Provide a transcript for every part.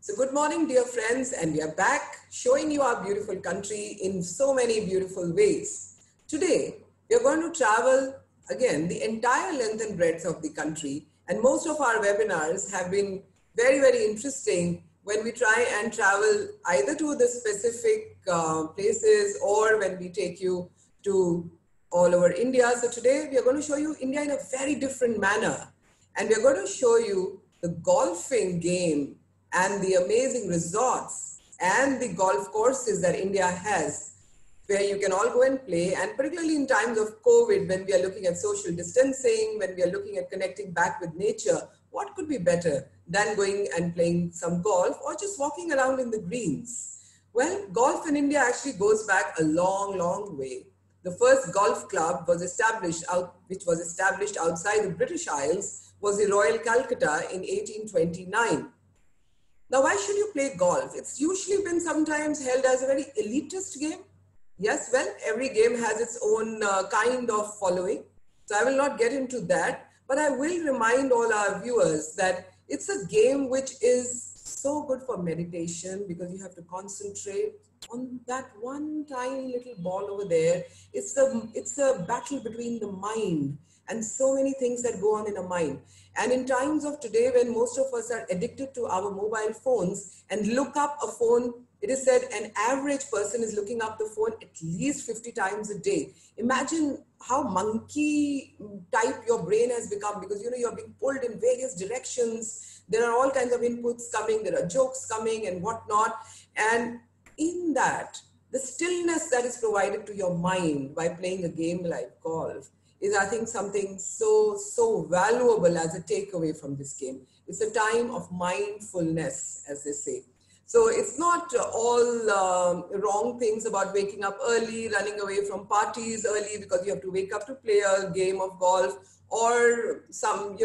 So good morning, dear friends, and we are back showing you our beautiful country in so many beautiful ways. Today, we are going to travel again the entire length and breadth of the country, and most of our webinars have been very, very interesting when we try and travel either to the specific places or when we take you to all over India. So today, we are going to show you India in a very different manner, and we are going to show you the golfing game and the amazing resorts and the golf courses that India has where you can all go and play. And particularly in times of COVID, when we are looking at social distancing, when we are looking at connecting back with nature, what could be better than going and playing some golf or just walking around in the greens? Well, golf in India actually goes back a long, long way. The first golf club was which was established outside the British Isles, was the Royal Calcutta in 1829. Now, why should you play golf? It's usually been sometimes held as a very elitist game. Yes, well, every game has its own kind of following. So I will not get into that, but I will remind all our viewers that it's a game which is so good for meditation because you have to concentrate on that one tiny little ball over there. It's a battle between the mind and so many things that go on in a mind. And in times of today, when most of us are addicted to our mobile phones and look up a phone, it is said an average person is looking up the phone at least 50 times a day. Imagine how monkey type your brain has become because you're being pulled in various directions. There are all kinds of inputs coming, there are jokes coming and whatnot. And in that, the stillness that is provided to your mind by playing a game like golf is, I think, something so valuable as a takeaway from this game. It's a time of mindfulness, as they say. So it's not all wrong things about waking up early, running away from parties early because you have to wake up to play a game of golf, or some,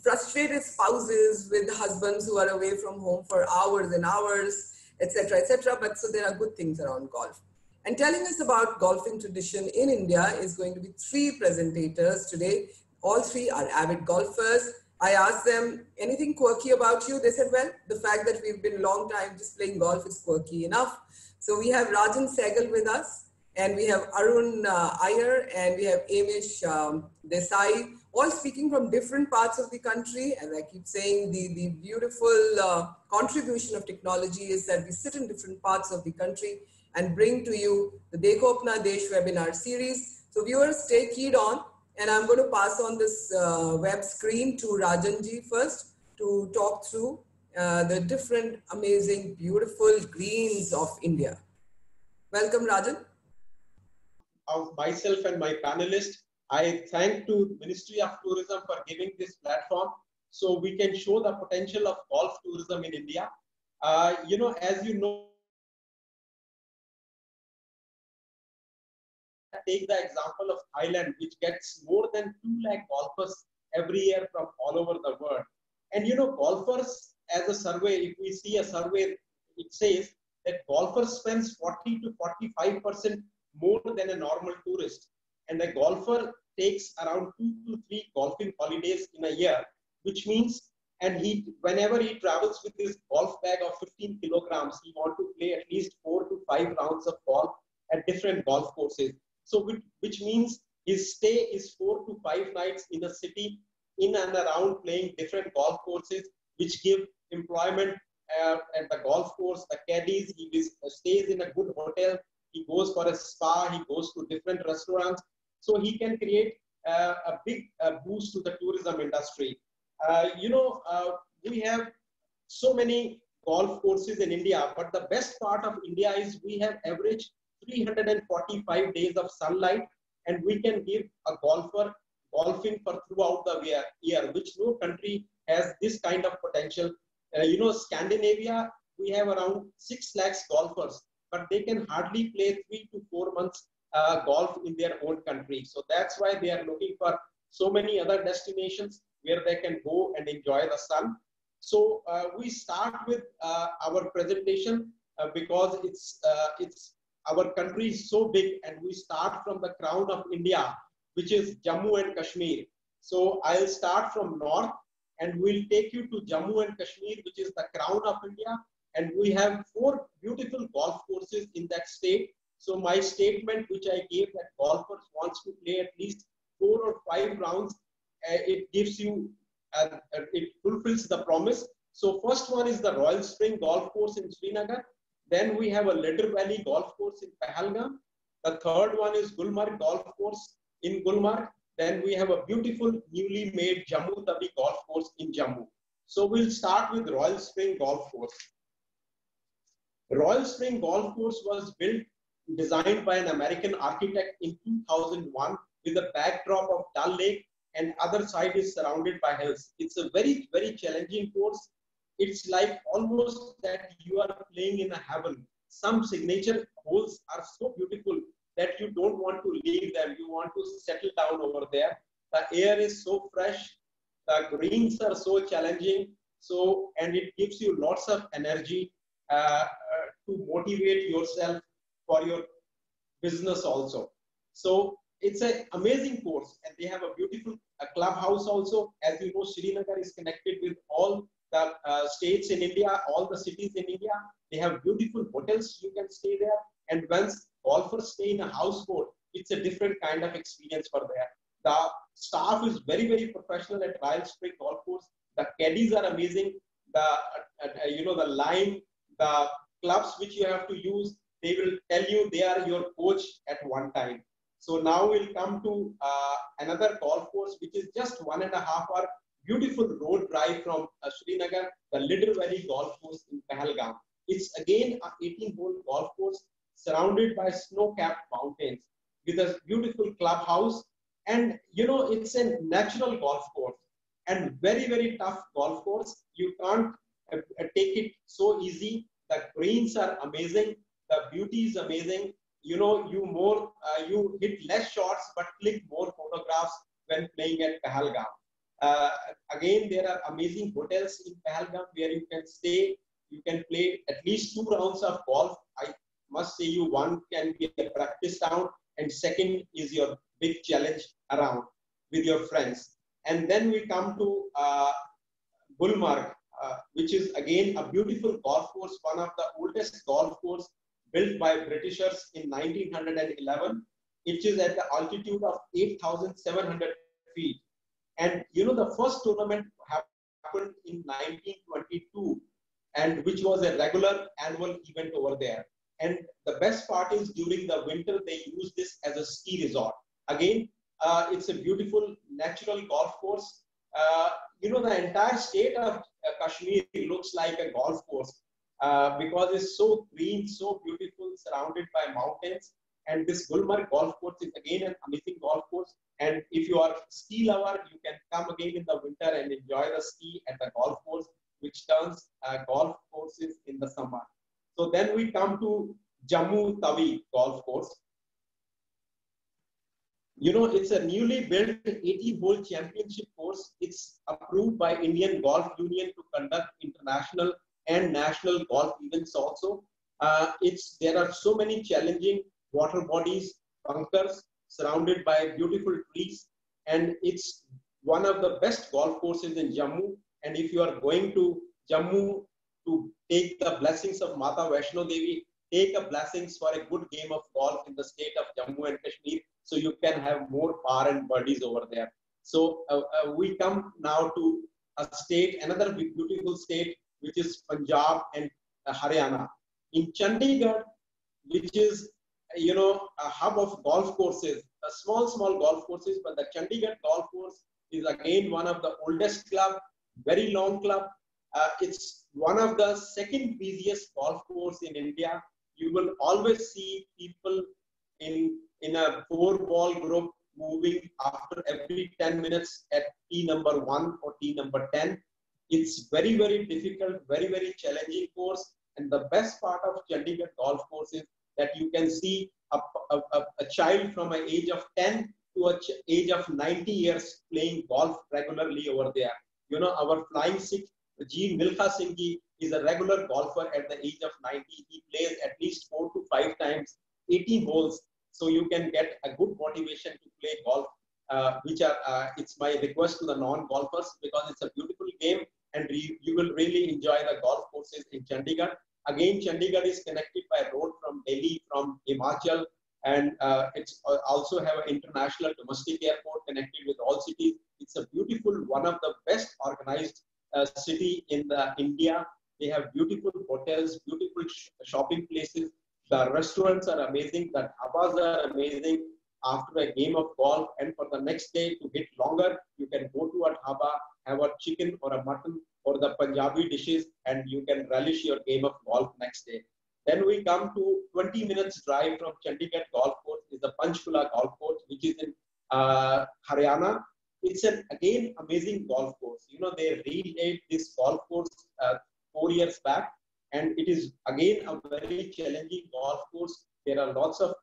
frustrated spouses with husbands who are away from home for hours and hours, etc., etc. But so there are good things around golf. And telling us about golfing tradition in India is going to be three presentators today. All three are avid golfers. I asked them, anything quirky about you? They said, well, the fact that we've been a long time just playing golf is quirky enough. So we have Rajan Sehgal with us, and we have Arun Iyer, and we have Amish Desai, all speaking from different parts of the country. And I keep saying the beautiful contribution of technology is that we sit in different parts of the country and bring to you the Dekho Apna Desh webinar series. So viewers, stay keyed on, and I'm going to pass on this web screen to Rajanji first to talk through the different amazing, beautiful greens of India. Welcome, Rajan. Of myself and my panelists, I thank to Ministry of Tourism for giving this platform so we can show the potential of golf tourism in India. As you know, take the example of Thailand, which gets more than 2 lakh golfers every year from all over the world. And golfers, as a survey, if we see a survey, it says that golfers spends 40 to 45% more than a normal tourist. And a golfer takes around 2 to 3 golfing holidays in a year, which means, and whenever he travels with his golf bag of 15 kilograms, he wants to play at least 4 to 5 rounds of golf at different golf courses. So which means his stay is 4 to 5 nights in a city, in and around playing different golf courses, which give employment at the golf course, the caddies, he stays in a good hotel, he goes for a spa, he goes to different restaurants. So he can create a big boost to the tourism industry. We have so many golf courses in India, but the best part of India is we have average 345 days of sunlight, and we can give a golfer golfing for throughout the year, which no country has this kind of potential. Scandinavia, we have around 6 lakhs golfers, but they can hardly play 3 to 4 months golf in their own country. So that's why they are looking for so many other destinations where they can go and enjoy the sun. So we start with our presentation because it's our country is so big, and we start from the crown of India, which is Jammu and Kashmir. So I'll start from north. and we'll take you to Jammu and Kashmir, which is the crown of India. And we have 4 beautiful golf courses in that state. So my statement, which I gave, that golfers wants to play at least 4 or 5 rounds, it gives you, it fulfills the promise. So first one is the Royal Spring Golf Course in Srinagar. Then we have a Ladder Valley Golf Course in Pahalgam. The third one is Gulmarg Golf Course in Gulmarg. Then we have a beautiful newly made Jammu Tawi Golf Course in Jammu. So we'll start with Royal Spring Golf Course. Royal Spring Golf Course was designed by an American architect in 2001 with a backdrop of Dal Lake, and other side is surrounded by hills. It's a very, very challenging course. It's like almost that you are playing in a heaven. Some signature holes are so beautiful that you don't want to leave them. You want to settle down over there. The air is so fresh. The greens are so challenging. So, and it gives you lots of energy to motivate yourself for your business also. So it's an amazing course, and they have a beautiful clubhouse also. As you know, Srinagar is connected with all the states in India, all the cities in India. They have beautiful hotels. You can stay there. And once golfers stay in a houseboat, it's a different kind of experience for there. The staff is very, very professional at Royal Spring Golf Course. The caddies are amazing. The line, the clubs which you have to use, they will tell you they are your coach at one time. So now we'll come to another golf course, which is just 1.5 hour beautiful road drive from Srinagar, the Ladder Valley Golf Course in Pahalgam. It's again an 18-hole golf course surrounded by snow-capped mountains with a beautiful clubhouse. And it's a natural golf course and very, very tough golf course. You can't take it so easy. The greens are amazing. The beauty is amazing. You hit less shots but click more photographs when playing at Pahalgam. Again, there are amazing hotels in Pahalgam where you can stay. You can play at least 2 rounds of golf. I must say one can be a practice round, and second is your big challenge around with your friends. And then we come to Gulmarg, which is again a beautiful golf course, one of the oldest golf course built by Britishers in 1911. It is at the altitude of 8,700 feet. And the first tournament happened in 1922, and which was a regular annual event over there. And the best part is during the winter, they use this as a ski resort. Again, it's a beautiful natural golf course. The entire state of Kashmir looks like a golf course because it's so green, so beautiful, surrounded by mountains. And this Gulmarg golf course is again an amazing golf course. And if you are a ski lover, you can come again in the winter and enjoy the ski at the golf course, which turns golf courses in the summer. So then we come to Jammu Tawi golf course. It's a newly built 18-hole championship course. It's approved by Indian Golf Union to conduct international and national golf events also. There are so many challenging water bodies, bunkers, surrounded by beautiful trees. And it's one of the best golf courses in Jammu. And if you are going to Jammu to take the blessings of Mata Vaishno Devi, take a blessings for a good game of golf in the state of Jammu and Kashmir, so you can have more par and birdies over there. So we come now to a state, another beautiful state, which is Punjab and Haryana. In Chandigarh, which is a hub of golf courses, small golf courses, but the Chandigarh golf course is again one of the oldest club, very long club. It's one of the second busiest golf course in India. You will always see people in a 4-ball group moving after every 10 minutes at tee number 1 or tee number 10. It's very, very difficult, very, very challenging course. And the best part of Chandigarh golf course is that you can see a child from an age of 10 to an age of 90 years playing golf regularly over there. Our flying Sikh, G. Milkha Singh Ji, is a regular golfer at the age of 90. He plays at least 4 to 5 times, 18 holes. So you can get a good motivation to play golf which are, it's my request to the non-golfers because it's a beautiful game and you will really enjoy the golf courses in Chandigarh. Again, Chandigarh is connected by road from Delhi, from Himachal, and it's also have an international domestic airport connected with all cities. It's a beautiful, one of the best organized city in the India. They have beautiful hotels, beautiful shopping places. The restaurants are amazing. The dhabas are amazing. After a game of golf, and for the next day to get longer, you can go to a dhaba, have a chicken or a mutton or the Punjabi dishes, and you can relish your game of golf next day. Then we come to 20 minutes drive from Chandigarh golf course is the Panchkula golf course, which is in Haryana. It's an again amazing golf course. You know, they relaid this golf course 4 years back, and it is again a very challenging golf course. There are lots of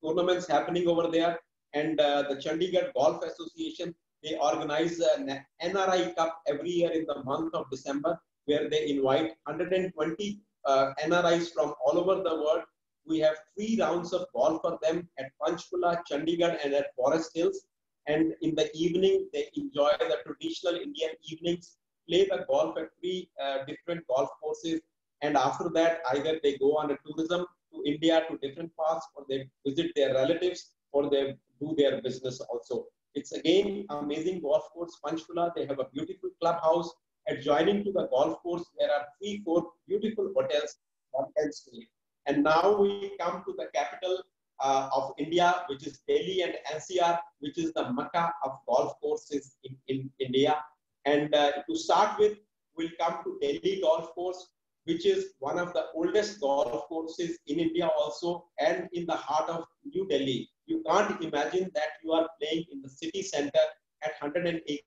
tournaments happening over there, and the Chandigarh Golf Association, they organize an NRI Cup every year in the month of December, where they invite 120 NRIs from all over the world. We have 3 rounds of golf for them at Panchkula, Chandigarh, and at Forest Hills. And in the evening, they enjoy the traditional Indian evenings, play the golf at 3 different golf courses. And after that, either they go on a tourism to India to different parts, or they visit their relatives, or they do their business also. It's again amazing golf course, Panchkula. They have a beautiful clubhouse. Adjoining to the golf course, there are 3-4 beautiful hotels one can stay. And now we come to the capital of India, which is Delhi and NCR, which is the Mecca of golf courses in India. And to start with, we'll come to Delhi golf course, which is one of the oldest golf courses in India also, and in the heart of New Delhi. You can't imagine that you are playing in the city center at 108.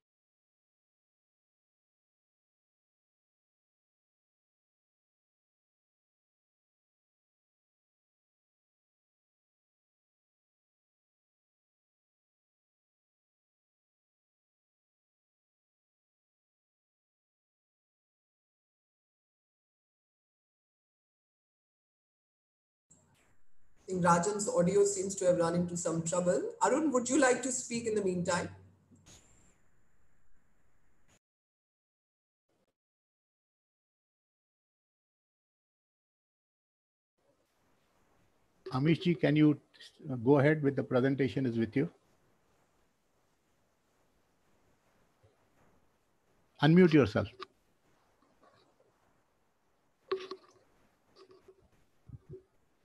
I think Rajan's audio seems to have run into some trouble. Arun, would you like to speak in the meantime? Amishji, can you go ahead with the presentation is with you? Unmute yourself.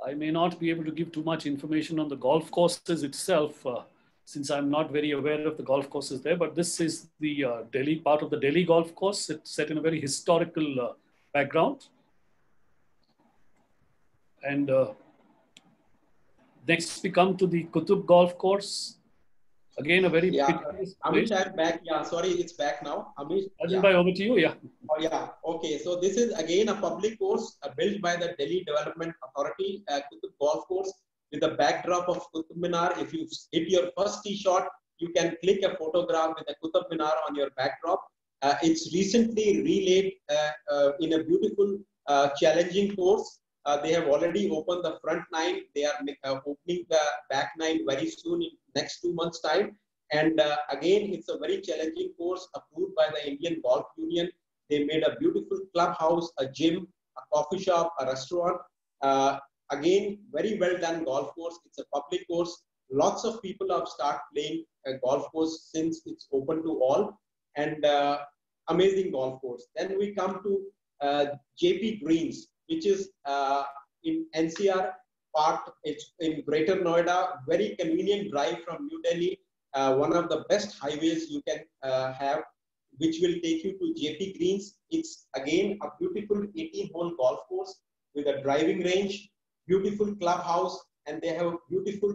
I may not be able to give too much information on the golf courses itself, since I'm not very aware of the golf courses there, but this is the Delhi part of the Delhi golf course. It's set in a very historical background. And next we come to the Qutub golf course. Again, a very Amish, I'm back. Yeah, sorry, it's back now. Amish, over to you. Yeah. Oh, yeah. Okay. So this is again a public course built by the Delhi Development Authority, Qutub Golf Course, with a backdrop of Qutub Minar. If you hit your first tee shot, you can click a photograph with a Qutub Minar on your backdrop. It's recently relayed in a beautiful, challenging course. They have already opened the front 9. They are opening the back 9 very soon, in next 2 months' time. And again, it's a very challenging course approved by the Indian Golf Union. They made a beautiful clubhouse, a gym, a coffee shop, a restaurant. Again, very well done golf course. It's a public course. Lots of people have started playing a golf course since it's open to all. And amazing golf course. Then we come to JP Greens, which is in NCR part. It's in Greater Noida. Very convenient drive from New Delhi. One of the best highways you can have, which will take you to JP Greens. It's again a beautiful 18-hole golf course with a driving range, beautiful clubhouse, and they have a beautiful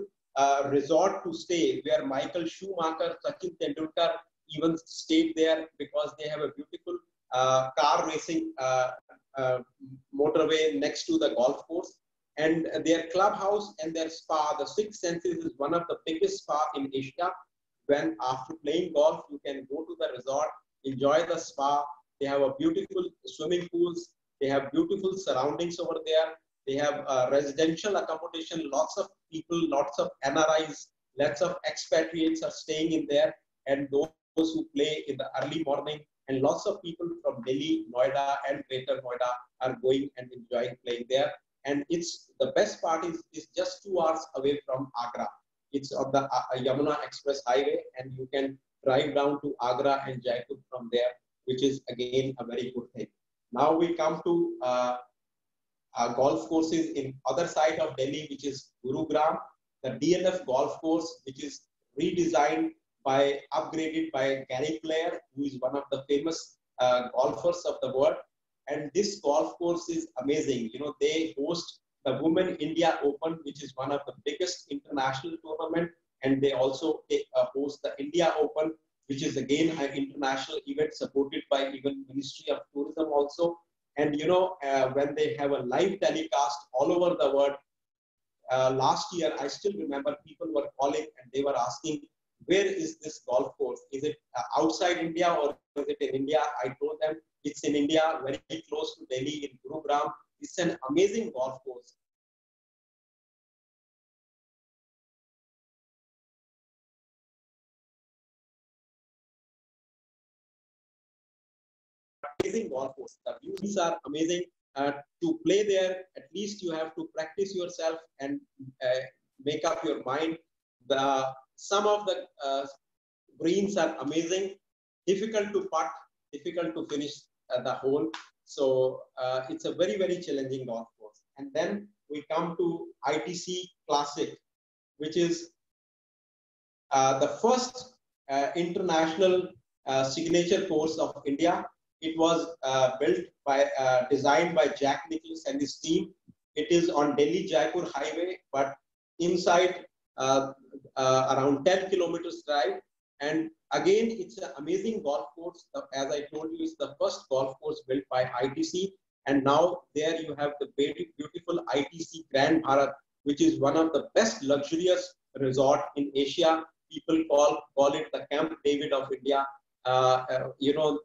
resort to stay where Michael Schumacher, Sachin Tendulkar even stayed there, because they have a beautiful car racing motorway next to the golf course. And their clubhouse and their spa, the Six Senses, is one of the biggest spa in Asia. When after playing golf, you can go to the resort, enjoy the spa. They have a beautiful swimming pools. They have beautiful surroundings over there. They have residential accommodation, lots of people, lots of NRIs Lots of expatriates are staying in there, and those who play in the early morning, and lots of people from Delhi, Noida, and Greater Noida are going and enjoying playing there. And it's the best part is just 2 hours away from Agra. It's on the Yamuna Express Highway, and you can drive down to Agra and Jaipur from there, which is again a very good thing. Now we come to golf courses in other side of Delhi, which is Gurugram, the DLF golf course, which is redesigned upgraded by Gary Player, who is one of the famous golfers of the world. And this golf course is amazing. You know, they host the Women India Open, which is one of the biggest international tournament, and they also host the India Open, which is again an international event supported by even Ministry of Tourism also. And you know, when they have a live telecast all over the world, last year, I still remember people were calling and they were asking, where is this golf course? Is it outside India or is it in India? I told them it's in India, very close to Delhi in Gurugram. It's an amazing golf course. Amazing golf course. The views are amazing. To play there, at least you have to practice yourself and make up your mind. Some of the greens are amazing, difficult to putt, difficult to finish the hole. So it's a very, very challenging golf course. And then we come to ITC Classic, which is the first international signature course of India. It was designed by Jack Nicklaus and his team. It is on Delhi-Jaipur highway, but inside around 10 kilometers drive. And again, it's an amazing golf course. As I told you, it's the first golf course built by ITC. And now there you have the very beautiful ITC Grand Bharat, which is one of the best luxurious resort in Asia. People call it the Camp David of India. You know,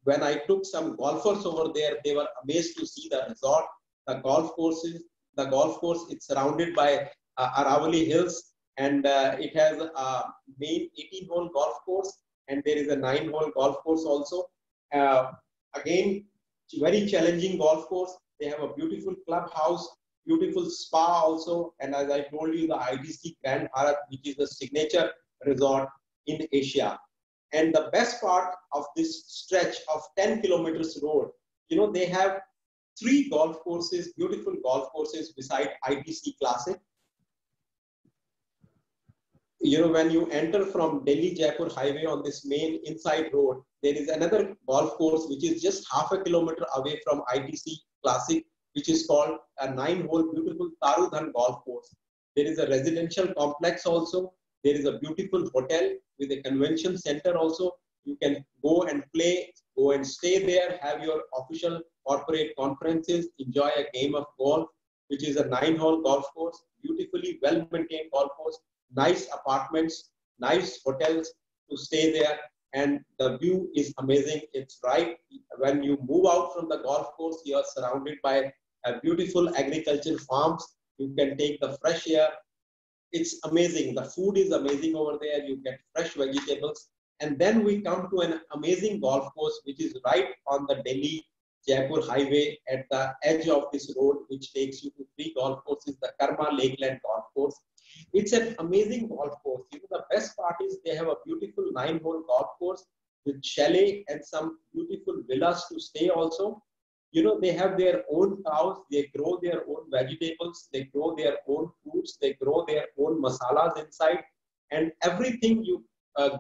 when I took some golfers over there, they were amazed to see the resort, the golf course, it's surrounded by Aravali Hills, and it has a main 18-hole golf course, and there is a 9-hole golf course also. Again, very challenging golf course. They have a beautiful clubhouse, beautiful spa also, and as I told you, the ITC Grand Bharat, which is the signature resort in Asia. And the best part of this stretch of 10 kilometers road, you know, they have 3 golf courses, beautiful golf courses beside ITC Classic. You know, when you enter from Delhi-Jaipur highway on this main inside road, there is another golf course which is just half a kilometer away from ITC Classic, which is called a 9-hole beautiful Tarudhan golf course. There is a residential complex also. There is a beautiful hotel with a convention center also. You can go and play, go and stay there, have your official corporate conferences, enjoy a game of golf, which is a 9-hole golf course, beautifully well-maintained golf course, nice apartments, nice hotels to stay there, and the view is amazing. It's right when you move out from the golf course, you are surrounded by beautiful agricultural farms. You can take the fresh air. It's amazing. The food is amazing over there. You get fresh vegetables. And then we come to an amazing golf course, which is right on the Delhi-Jaipur highway at the edge of this road, which takes you to 3 golf courses, the Karma Lakeland golf course. It's an amazing golf course. You know, the best part is they have a beautiful 9-hole golf course with chalet and some beautiful villas to stay also. You know, they have their own cows, they grow their own vegetables, they grow their own fruits, they grow their own masalas inside, and everything you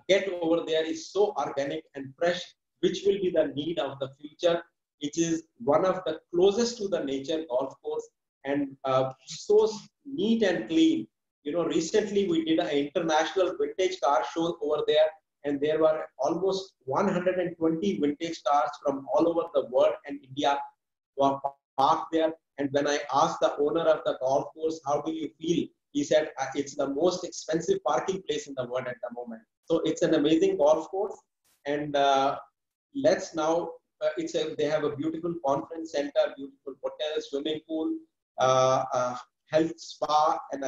get over there is so organic and fresh, which will be the need of the future. It is one of the closest to the nature golf course, and so neat and clean. You know, recently we did an international vintage car show over there, and there were almost 120 vintage cars from all over the world and India were parked there. And when I asked the owner of the golf course, how do you feel? He said, it's the most expensive parking place in the world at the moment. So it's an amazing golf course. And let's now, they have a beautiful conference center, beautiful hotel, swimming pool, health spa, and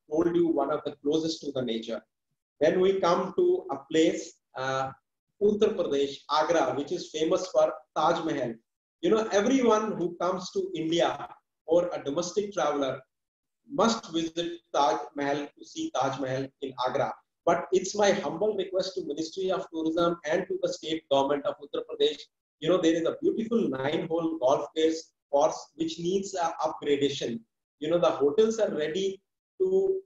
told you, one of the closest to the nature. Then we come to a place, Uttar Pradesh, Agra, which is famous for Taj Mahal. You know, everyone who comes to India or a domestic traveler must visit Taj Mahal to see Taj Mahal in Agra. But it's my humble request to Ministry of Tourism and to the state government of Uttar Pradesh. You know, there is a beautiful 9-hole golf course which needs upgradation. You know, the hotels are ready to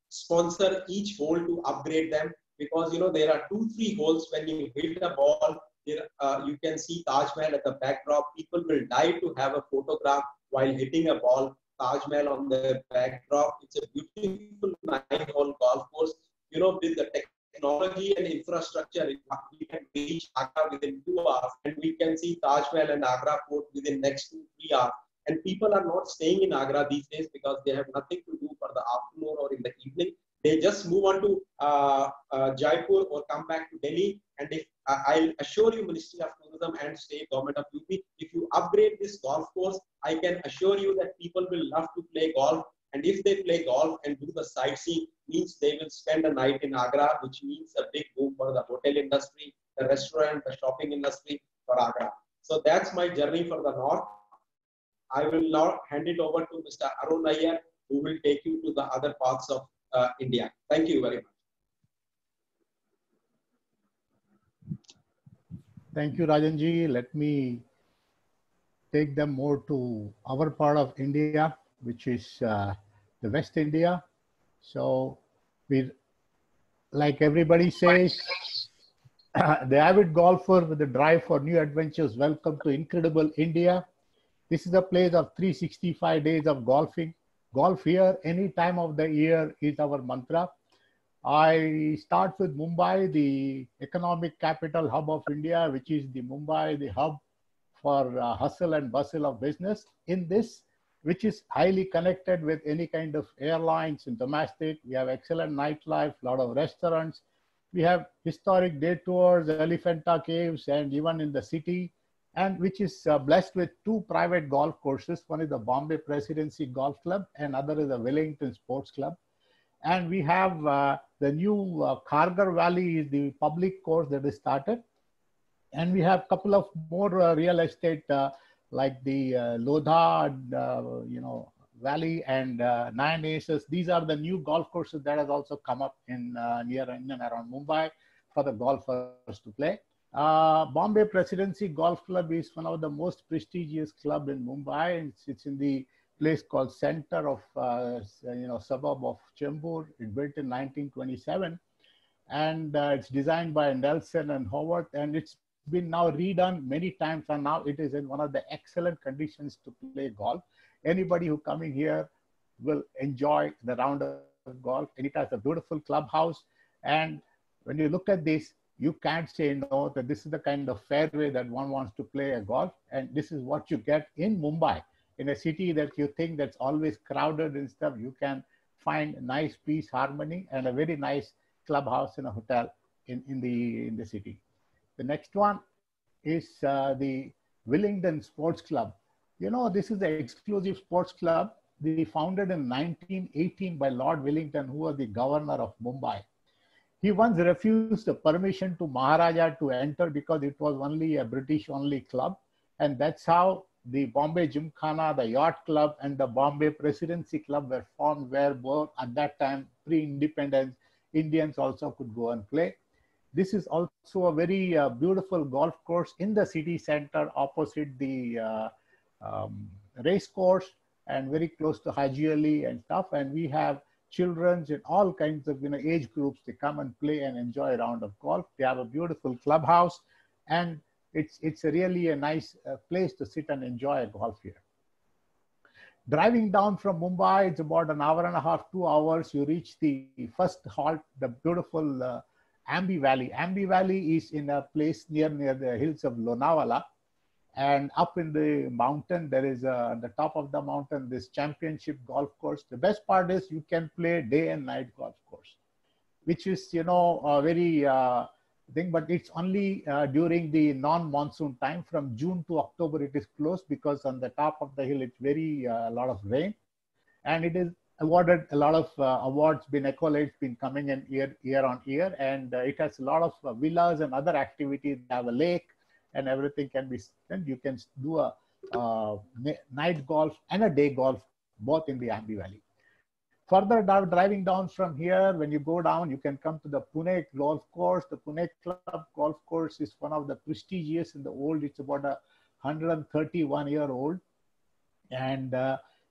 sponsor each hole to upgrade them, because, you know, there are 2-3 holes when you hit a ball, there, you can see Taj Mahal at the backdrop. People will die to have a photograph while hitting a ball. Taj Mahal on the backdrop. It's a beautiful 9-hole golf course. You know, with the technology and infrastructure, we can reach Agra within 2 hours, and we can see Taj Mahal and Agra Fort within next 2-3 hours. And people are not staying in Agra these days because they have nothing to do for the afternoon or in the evening. They just move on to Jaipur or come back to Delhi. And if I'll assure you, Ministry of Tourism and State Government of UP, if you upgrade this golf course, I can assure you that people will love to play golf. And if they play golf and do the sightseeing, means they will spend a night in Agra, which means a big boom for the hotel industry, the restaurant, the shopping industry for Agra. So that's my journey for the north. I will now hand it over to Mr. Arun Nayyar, who will take you to the other parts of India. Thank you very much. Thank you, Rajanji. Let me take them more to our part of India, which is the West India. So we, like everybody says, the avid golfer with the drive for new adventures, welcome to incredible India. This is a place of 365 days of golfing. Golf here any time of the year is our mantra. I start with Mumbai, the economic capital hub of India, which is the Mumbai, the hub for hustle and bustle of business. In this, which is highly connected with any kind of airlines and domestic, we have excellent nightlife, a lot of restaurants. We have historic day tours, Elephanta Caves, and even in the city, and which is blessed with 2 private golf courses. One is the Bombay Presidency Golf Club, and other is the Wellington Sports Club. And we have the new Kharghar Valley is the public course that is started. And we have a couple of more real estate like the Lodha, Valley and Nine Aces. These are the new golf courses that has also come up in near in and around Mumbai for the golfers to play. Bombay Presidency Golf Club is one of the most prestigious club in Mumbai, and it's in the place called center of suburb of Chembur. It built in 1927, and it's designed by Nelson and Howard, and it's been now redone many times, and now it is in one of the excellent conditions to play golf. Anybody who coming here will enjoy the round of golf, and it has a beautiful clubhouse. And when you look at this, you can't say no, that this is the kind of fairway that one wants to play a golf. And this is what you get in Mumbai. In a city that you think that's always crowded and stuff, you can find nice peace, harmony, and a very nice clubhouse in a hotel in the city. The next one is the Wellington Sports Club. You know, this is the exclusive sports club. They founded in 1918 by Lord Wellington, who was the governor of Mumbai. He once refused the permission to Maharaja to enter because it was only a British-only club. And that's how the Bombay Gymkhana, the Yacht Club, and the Bombay Presidency Club were formed, where both at that time, pre-independence, Indians also could go and play. This is also a very beautiful golf course in the city center opposite the race course and very close to Haji Ali and stuff. And we have children in all kinds of age groups. They come and play and enjoy a round of golf. They have a beautiful clubhouse, and it's really a nice place to sit and enjoy a golf here. Driving down from Mumbai, it's about an hour and a half, 2 hours. You reach the first halt, the beautiful Ambi Valley. Ambi Valley is in a place near the hills of Lonavala. And up in the mountain, there is on the top of the mountain, this championship golf course. The best part is you can play day and night golf course, which is, a very thing, but it's only during the non-monsoon time. From June to October, it is closed because on the top of the hill, it's very a lot of rain. And it is awarded a lot of awards, been accolades, been coming in year on year, and it has a lot of villas and other activities. They have a lake, and everything can be. And you can do a night golf and a day golf both in the Ambi Valley. Further down, driving down from here, when you go down, you can come to the Pune Golf Course. The Pune Club Golf Course is one of the prestigious in the old. It's about 131-year-old, and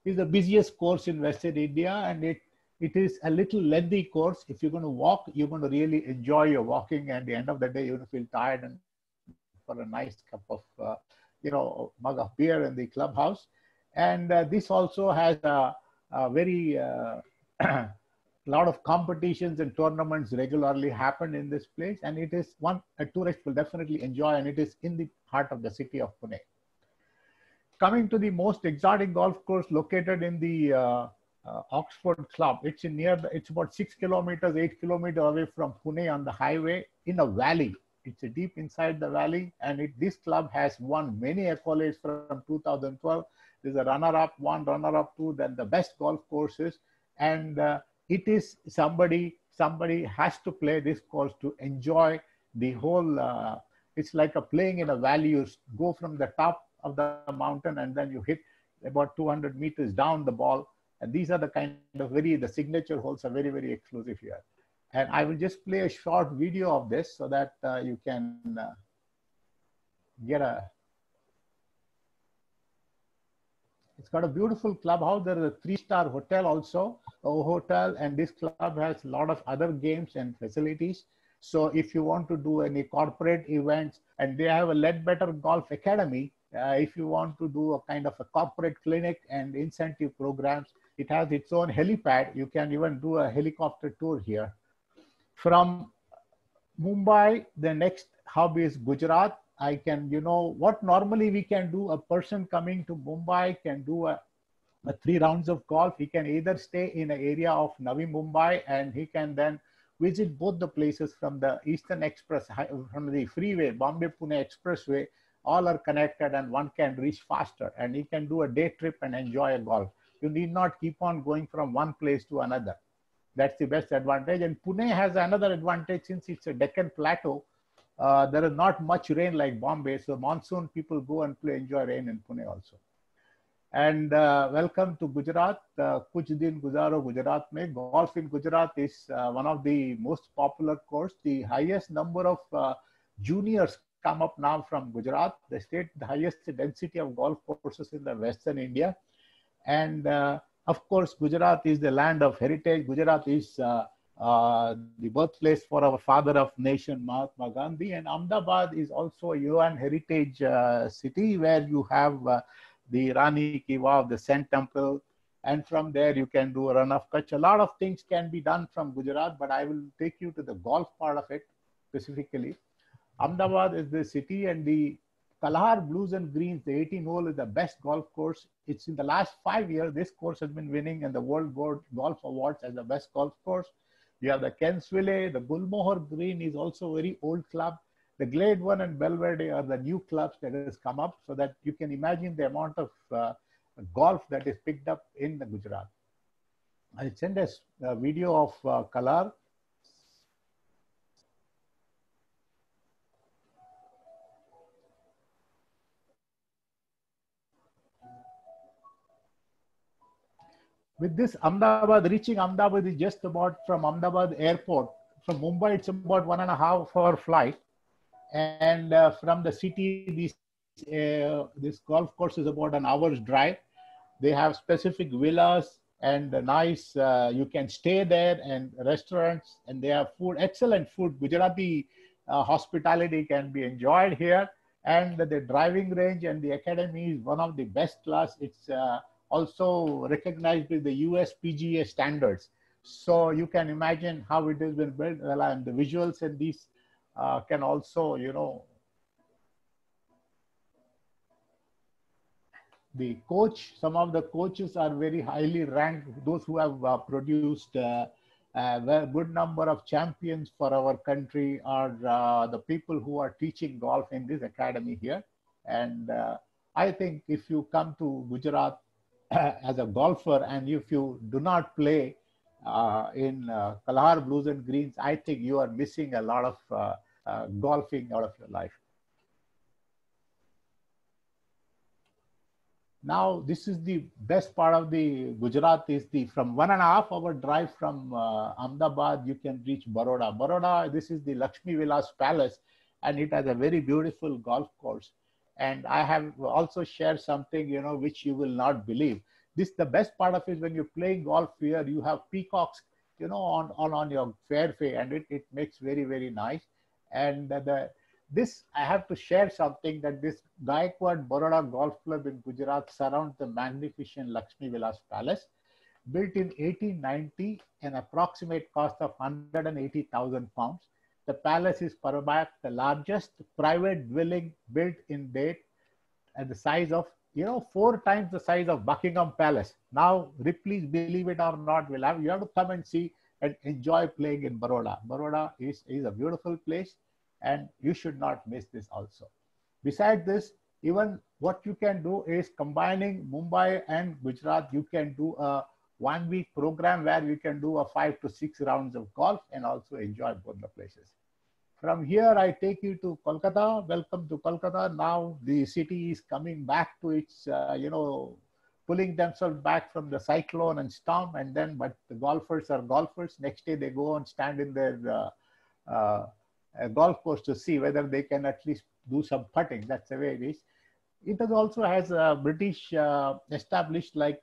is the busiest course in Western India. And it is a little lengthy course. If you're going to walk, you're going to really enjoy your walking. And at the end of the day, you're going to feel tired and for a nice cup of, mug of beer in the clubhouse. And this also has a very lot of competitions and tournaments regularly happen in this place, and it is one a tourist will definitely enjoy, and it is in the heart of the city of Pune. Coming to the most exotic golf course located in the Oxford Club, it's it's about 6 kilometers, 8 kilometers away from Pune on the highway in a valley. It's deep inside the valley, and this club has won many accolades from 2012. There's a runner-up 1, runner-up 2, then the best golf courses. And it is somebody has to play this course to enjoy the whole, it's like a playing in a valley. You go from the top of the mountain and then you hit about 200 meters down the ball. And these are the kind of the signature holes are very, very exclusive here. And I will just play a short video of this so that you can get a, it's got a beautiful clubhouse. There is a 3-star hotel also, a hotel, and this club has a lot of other games and facilities. So if you want to do any corporate events, and they have a Ledbetter Golf Academy, if you want to do a kind of a corporate clinic and incentive programs, it has its own helipad. You can even do a helicopter tour here. From Mumbai, the next hub is Gujarat. I can, what normally we can do, a person coming to Mumbai can do a 3 rounds of golf. He can either stay in an area of Navi Mumbai, and he can then visit both the places from the Eastern Express, from the freeway, Bombay-Pune Expressway, all are connected and one can reach faster, and he can do a day trip and enjoy a golf. You need not keep on going from one place to another. That's the best advantage. And Pune has another advantage since it's a Deccan Plateau. There is not much rain like Bombay, so monsoon people go and enjoy rain in Pune also. And welcome to Gujarat. Kuch din guzaro Gujarat mein. Golf in Gujarat is one of the most popular course. The highest number of juniors come up now from Gujarat, the state, the highest density of golf courses in the Western India. And of course, Gujarat is the land of heritage. Gujarat is the birthplace for our father of nation, Mahatma Gandhi. And Ahmedabad is also a UN heritage city where you have the Rani Ki Vav, the Sun Temple. And from there, you can do a run of Kutch. A lot of things can be done from Gujarat, but I will take you to the golf part of it specifically. Ahmedabad is the city, and the Kalahar Blues and Greens, the 18 hole, is the best golf course. It's in the last 5 years, this course has been winning in the World Golf Awards as the best golf course. You have the Kenswille, the Gulmohar Green is also a very old club. The Glade One and Belvedere are the new clubs that has come up, so that you can imagine the amount of golf that is picked up in the Gujarat. I'll send a video of Kalahar. With this, Ahmedabad, reaching Ahmedabad is just about from Ahmedabad airport. From Mumbai, it's about 1.5 hour flight. And from the city, this golf course is about an hour's drive. They have specific villas and nice, you can stay there, and restaurants, and they have food, excellent food. Gujarati hospitality can be enjoyed here. And the driving range and the academy is one of the best class. It's also recognized with the US PGA standards. So you can imagine how it has been built, and the visuals in these can also, the coach, some of the coaches are very highly ranked, those who have produced a good number of champions for our country are the people who are teaching golf in this academy here. And I think if you come to Gujarat as a golfer, and if you do not play in Kalahar Blues and Greens, I think you are missing a lot of golfing out of your life. Now, this is the best part of the Gujarat is the from 1.5 hour drive from Ahmedabad, you can reach Baroda. Baroda, this is the Lakshmi Vilas Palace, and it has a very beautiful golf course. And I have also shared something, you know, which you will not believe. This, the best part of it, when you're playing golf here, you have peacocks, you know, on your fairway, and it makes very, very nice. And this, I have to share something, that this Gaikwad Baroda Golf Club in Gujarat surrounds the magnificent Lakshmi Vilas Palace, built in 1890, an approximate cost of 180,000 pounds. The palace is perhaps the largest private dwelling built in date, at the size of, you know, 4 times the size of Buckingham Palace. Now, please believe it or not, you have to come and see and enjoy playing in Baroda. Baroda is a beautiful place, and you should not miss this also. Besides this, even what you can do is combining Mumbai and Gujarat, you can do a 1-week program where you can do a 5 to 6 rounds of golf and also enjoy both the places. From here, I take you to Kolkata. Welcome to Kolkata. Now the city is coming back to its, you know, pulling themselves back from the cyclone and storm. And then, but the golfers are golfers. Next day, they go and stand in their golf course to see whether they can at least do some putting. That's the way it is. It also has a British established, like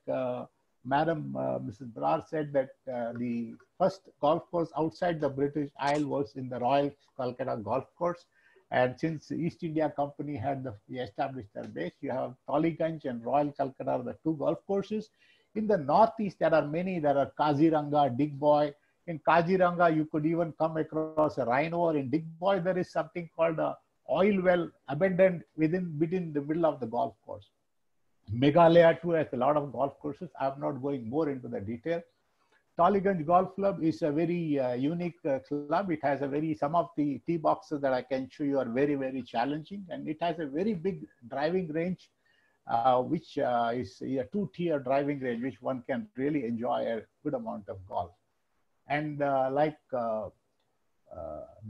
Madam Mrs. Brar said, that the first golf course outside the British Isle was in the Royal Calcutta Golf Course. And since the East India Company had established their base, you have Tollygunge and Royal Calcutta are the 2 golf courses. In the northeast, there are many. There are Kaziranga, Digboy. In Kaziranga, you could even come across a rhino. Or in Digboy, there is something called a oil well abandoned within the middle of the golf course. Meghalaya too has a lot of golf courses. I'm not going more into the detail. Tollygunge Golf Club is a very unique club. It has some of the tee boxes that I can show you are very, very challenging. And it has a very big driving range, which is a 2-tier driving range, which one can really enjoy a good amount of golf. And the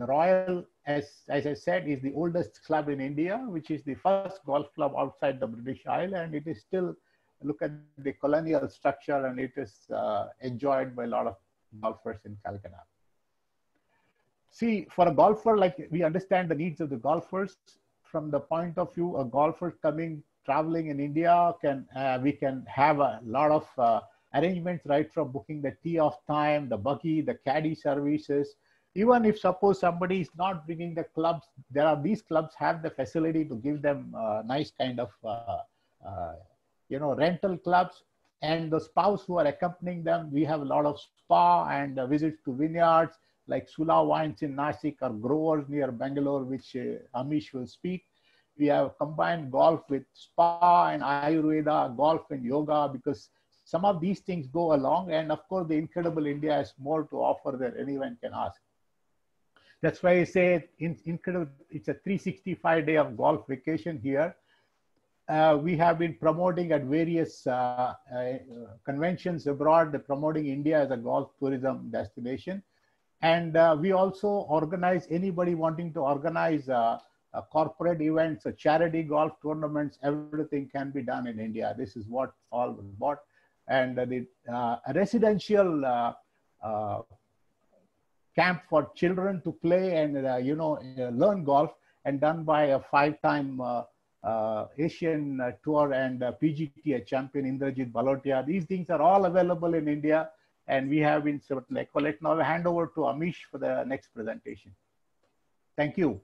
Royal, as I said, is the oldest club in India, which is the first golf club outside the British Isle. And it is still, look at the colonial structure, and it is enjoyed by a lot of golfers in Calcutta. See, for a golfer, like, we understand the needs of the golfers. From the point of view, a golfer traveling in India, we can have a lot of arrangements, right from booking the tee off time, the buggy, the caddy services. Even if suppose somebody is not bringing the clubs, these clubs have the facility to give them nice kind of you know, rental clubs. And the spouse who are accompanying them, we have a lot of spa and visits to vineyards like Sula Wines in Nashik or Growers near Bangalore, which Amish will speak. We have combined golf with spa and Ayurveda, golf and yoga, because some of these things go along. And of course, the incredible India has more to offer than anyone can ask. That's why I say incredible. It's a 365-day of golf vacation here. We have been promoting at various conventions abroad, promoting India as a golf tourism destination. And we also organize, anybody wanting to organize corporate events, charity golf tournaments, everything can be done in India. This is what all was bought. And the residential camp for children to play and learn golf, and done by a 5-time Asian tour and PGTA champion Indrajit Balotia. These things are all available in India, and we have been certainly collect. Now I hand over to Amish for the next presentation. Thank you.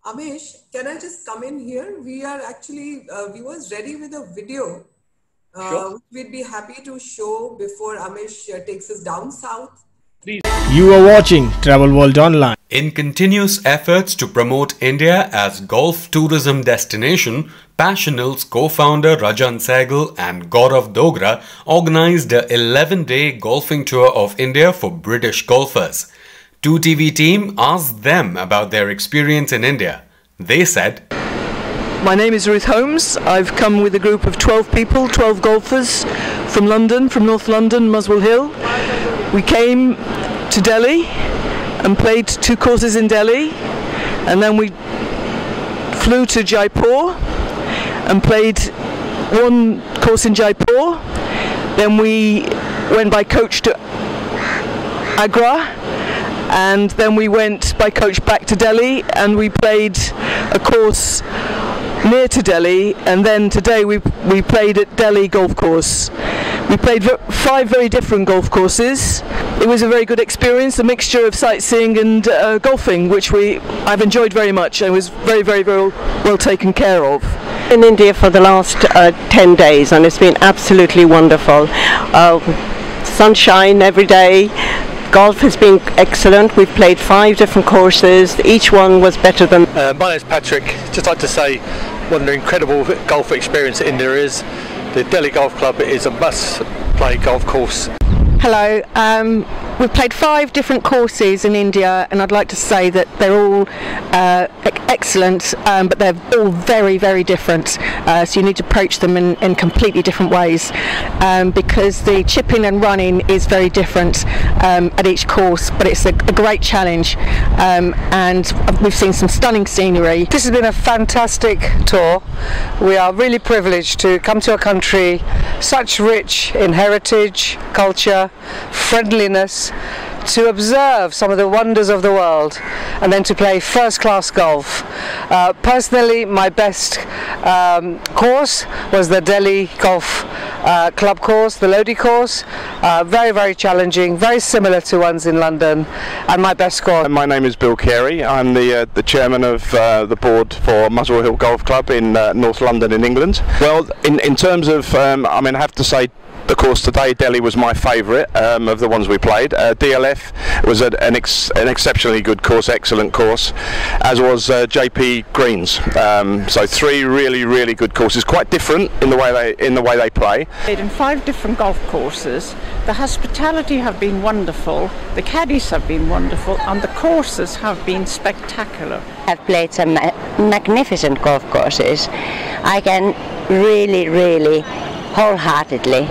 Amish, can I just come in here? We are actually viewers ready with a video. Sure. We'd be happy to show before Amish takes us down south. Please. You are watching Travel World Online. In continuous efforts to promote India as golf tourism destination, Passional's co-founder Rajan Sehgal and Gaurav Dogra organized a 11-day golfing tour of India for British golfers. 2TV team asked them about their experience in India. They said, My name is Ruth Holmes. I've come with a group of 12 people, 12 golfers from London, from North London, Muswell Hill. We came to Delhi and played 2 courses in Delhi, and then we flew to Jaipur and played 1 course in Jaipur. Then we went by coach to Agra, and then we went by coach back to Delhi, and we played a course near to Delhi, and then today we played at Delhi Golf Course. We played 5 very different golf courses. It was a very good experience, a mixture of sightseeing and golfing, which I've enjoyed very much, and was very, very, very well taken care of. In India for the last 10 days, and it's been absolutely wonderful. Sunshine every day. Golf has been excellent. We've played 5 different courses. Each one was better than... My name's Patrick. Just like to say what an incredible golf experience India is. The Delhi Golf Club is a must-play golf course. Hello, we've played 5 different courses in India, and I'd like to say that they're all excellent, but they're all very, very different. So you need to approach them in completely different ways, because the chipping and running is very different at each course, but it's a great challenge, and we've seen some stunning scenery. This has been a fantastic tour. We are really privileged to come to a country such rich in heritage, culture, friendliness, to observe some of the wonders of the world, and then to play first-class golf. Personally, my best course was the Delhi Golf Club course, the Lodi course. Very, very challenging, very similar to ones in London, and my best score. My name is Bill Carey. I'm the chairman of the board for Muswell Hill Golf Club in North London in England. Well, in terms of, I mean, I have to say, the course today, Delhi was my favourite of the ones we played. DLF was an exceptionally good course, excellent course, as was JP Greens. So 3 really, really good courses, quite different in the way they play. In 5 different golf courses, the hospitality have been wonderful, the caddies have been wonderful, and the courses have been spectacular. I've played some magnificent golf courses. I can really, really wholeheartedly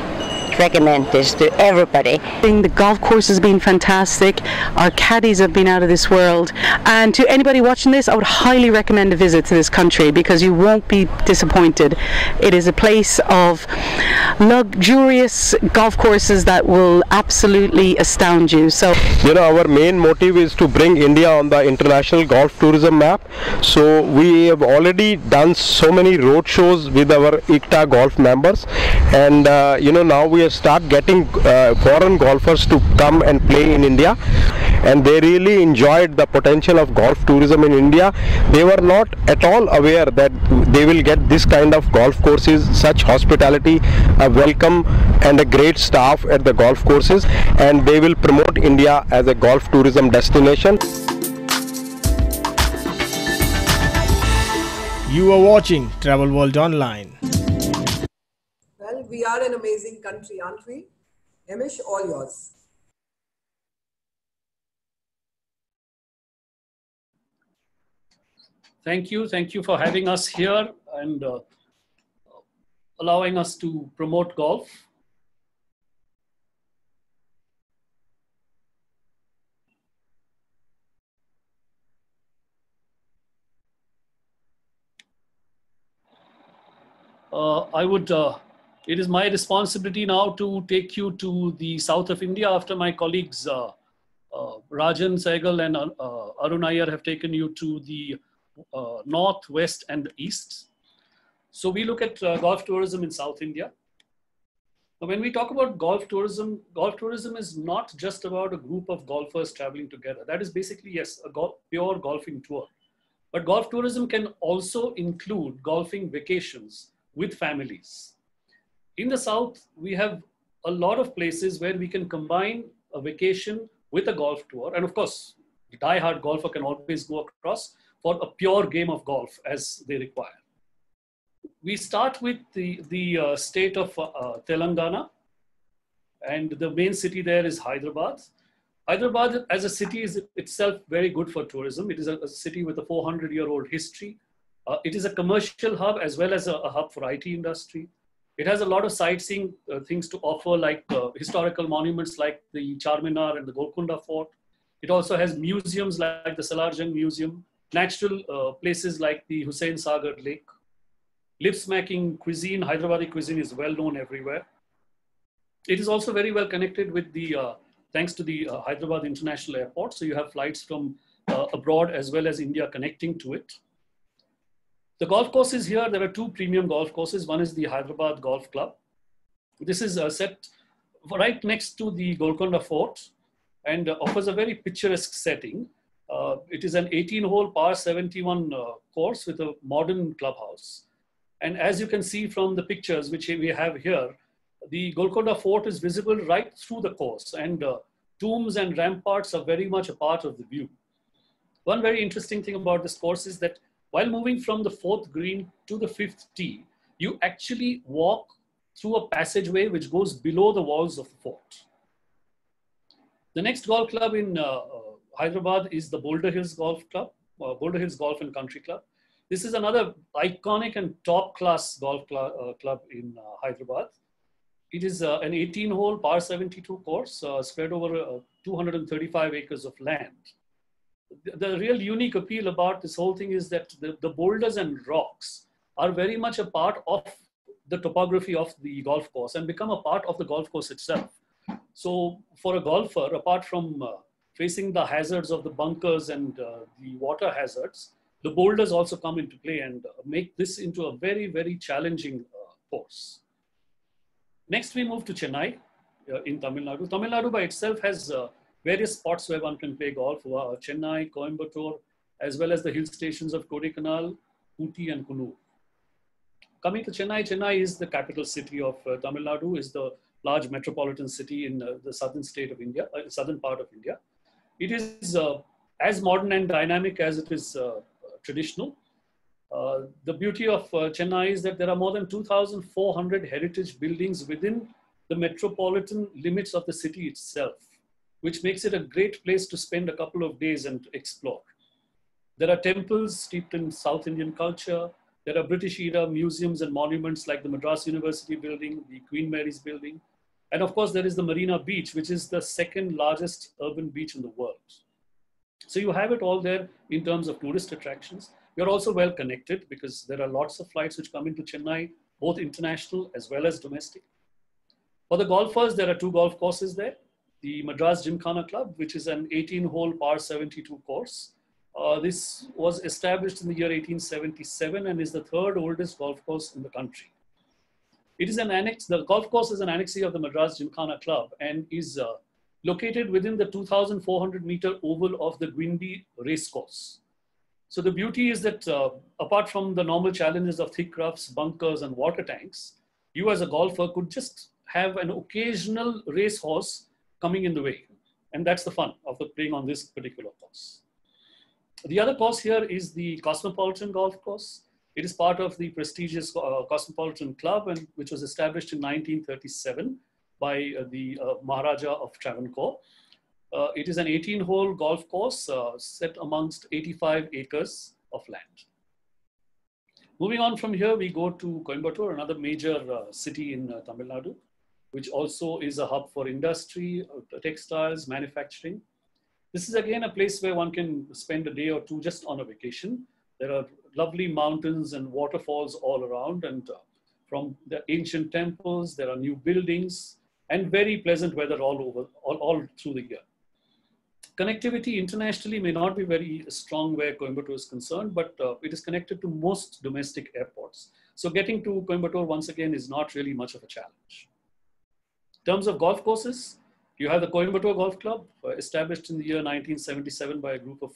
recommend this to everybody. The golf course has been fantastic. Our caddies have been out of this world, and to anybody watching this, I would highly recommend a visit to this country, because you won't be disappointed. It is a place of luxurious golf courses that will absolutely astound you. So, our main motive is to bring India on the international golf tourism map. So we have already done so many road shows with our ICTA golf members, and now we start getting foreign golfers to come and play in India, and they really enjoyed the potential of golf tourism in India. They were not at all aware that they will get this kind of golf courses, such hospitality, a welcome and a great staff at the golf courses, and they will promote India as a golf tourism destination. You are watching Travel World Online. Well, we are an amazing country, aren't we? Amish, all yours. Thank you for having us here and allowing us to promote golf. It is my responsibility now to take you to the south of India after my colleagues Rajan Sehgal and Arun Iyer have taken you to the north, west and east. So we look at golf tourism in South India. Now, when we talk about golf tourism is not just about a group of golfers traveling together. That is basically, yes, a pure golfing tour. But golf tourism can also include golfing vacations with families. In the South, we have a lot of places where we can combine a vacation with a golf tour. And of course, the die-hard golfer can always go across for a pure game of golf as they require. We start with the state of Telangana, and the main city there is Hyderabad. Hyderabad as a city is itself very good for tourism. It is a city with a 400-year-old history. It is a commercial hub as well as a hub for IT industry. It has a lot of sightseeing things to offer, like historical monuments like the Charminar and the Golconda Fort. It also has museums like the Salarjung Museum, natural places like the Hussain Sagar Lake. Lip-smacking cuisine, Hyderabadi cuisine is well known everywhere. It is also very well connected with the, thanks to the Hyderabad International Airport. So you have flights from abroad as well as India connecting to it. The golf courses here, there are two premium golf courses. One is the Hyderabad Golf Club. This is set right next to the Golconda Fort and offers a very picturesque setting. It is an 18-hole par 71 course with a modern clubhouse. And as you can see from the pictures which we have here, the Golconda Fort is visible right through the course, and tombs and ramparts are very much a part of the view. One very interesting thing about this course is that while moving from the 4th green to the 5th tee, you actually walk through a passageway which goes below the walls of the fort. The next golf club in Hyderabad is the Boulder Hills Golf Club, Boulder Hills Golf and Country Club. This is another iconic and top-class golf club in Hyderabad. It is an 18-hole par 72 course spread over 235 acres of land. The real unique appeal about this whole thing is that the boulders and rocks are very much a part of the topography of the golf course and become a part of the golf course itself. So for a golfer, apart from facing the hazards of the bunkers and the water hazards, the boulders also come into play and make this into a very, very challenging course. Next, we move to Chennai in Tamil Nadu. Tamil Nadu by itself has various spots where one can play golf, Chennai, Coimbatore, as well as the hill stations of Kodaikanal, Ooty and Kannur. Coming to Chennai, Chennai is the capital city of Tamil Nadu, is the large metropolitan city in the southern state of India, southern part of India. It is as modern and dynamic as it is traditional. The beauty of Chennai is that there are more than 2,400 heritage buildings within the metropolitan limits of the city itself, which makes it a great place to spend a couple of days and explore. There are temples steeped in South Indian culture. There are British era museums and monuments like the Madras University building, the Queen Mary's building. And of course, there is the Marina Beach, which is the second largest urban beach in the world. So you have it all there in terms of tourist attractions. You're also well connected because there are lots of flights which come into Chennai, both international as well as domestic. For the golfers, there are two golf courses there. The Madras Gymkhana Club, which is an 18-hole par 72 course. This was established in the year 1877 and is the third oldest golf course in the country. It is an annex, the golf course is an annexee of the Madras Gymkhana Club and is located within the 2,400 meter oval of the Guindy racecourse. So the beauty is that apart from the normal challenges of thick roughs, bunkers and water tanks, you as a golfer could just have an occasional racehorse coming in the way. And that's the fun of playing on this particular course. The other course here is the Cosmopolitan Golf Course. It is part of the prestigious Cosmopolitan Club, and which was established in 1937 by the Maharaja of Travancore. It is an 18-hole golf course set amongst 85 acres of land. Moving on from here, we go to Coimbatore, another major city in Tamil Nadu, which also is a hub for industry, textiles, manufacturing. This is again a place where one can spend a day or two just on a vacation. There are lovely mountains and waterfalls all around, and from the ancient temples, there are new buildings and very pleasant weather all through the year. Connectivity internationally may not be very strong where Coimbatore is concerned, but it is connected to most domestic airports. So getting to Coimbatore once again is not really much of a challenge. In terms of golf courses, you have the Coimbatore Golf Club, established in the year 1977 by a group of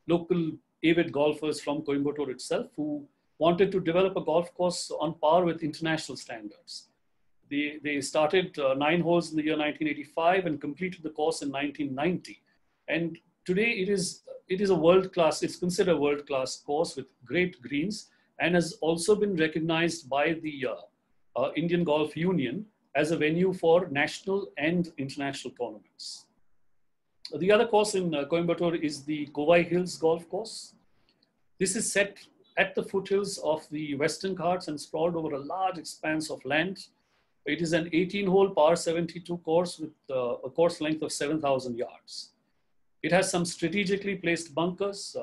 local avid golfers from Coimbatore itself who wanted to develop a golf course on par with international standards. They started 9 holes in the year 1985 and completed the course in 1990. And today it is a world-class, it's considered a world-class course with great greens and has also been recognized by the Indian Golf Union as a venue for national and international tournaments. The other course in Coimbatore is the Kovai Hills Golf Course. This is set at the foothills of the Western Ghats and sprawled over a large expanse of land. It is an 18-hole par 72 course with a course length of 7,000 yards. It has some strategically placed bunkers.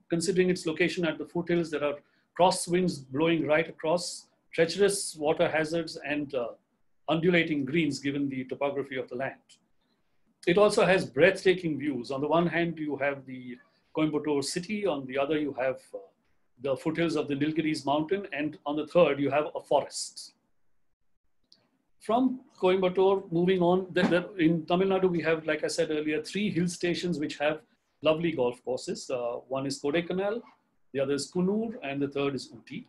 Considering its location at the foothills, there are crosswinds blowing right across, treacherous water hazards, and undulating greens given the topography of the land. It also has breathtaking views. On the one hand, you have the Coimbatore city. On the other, you have the foothills of the Nilgiris mountain. And on the third, you have a forest. From Coimbatore, moving on, in Tamil Nadu, we have, like I said earlier, 3 hill stations which have lovely golf courses. One is Kodaikanal, the other is Kunur, and the third is Ooty.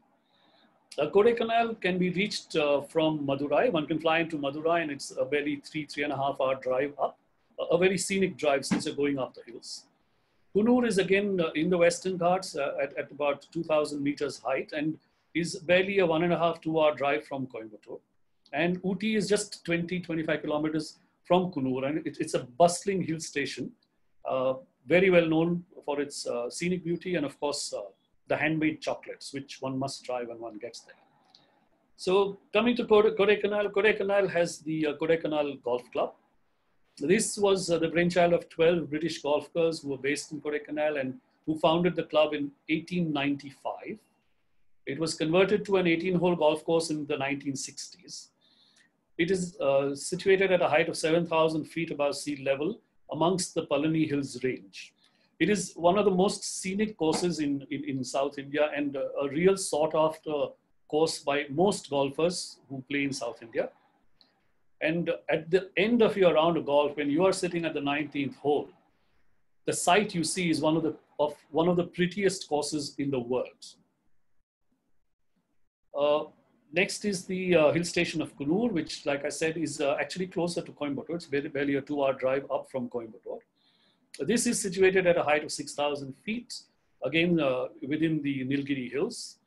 Kodaikanal can be reached from Madurai. One can fly into Madurai, and it's a barely 3.5 hour drive up. A very scenic drive since you're going up the hills. Kunur is again in the Western Ghats at about 2,000 meters height and is barely a 1.5 to 2 hour drive from Coimbatore. And Ooty is just 20-25 kilometers from Kunur, and it's a bustling hill station, very well known for its scenic beauty and of course the handmade chocolates, which one must try when one gets there. So coming to Kodaikanal, Kodaikanal has the Kodaikanal Golf Club. This was the brainchild of 12 British golfers who were based in Kodaikanal and who founded the club in 1895. It was converted to an 18-hole golf course in the 1960s. It is situated at a height of 7,000 feet above sea level amongst the Palani Hills range. It is one of the most scenic courses in South India and a real sought after course by most golfers who play in South India. And at the end of your round of golf, when you are sitting at the 19th hole, the sight you see is one of the prettiest courses in the world. Next is the hill station of Kunur, which, like I said, is actually closer to Coimbatore. It's barely a 2 hour drive up from Coimbatore. This is situated at a height of 6,000 feet, again within the Nilgiri Hills.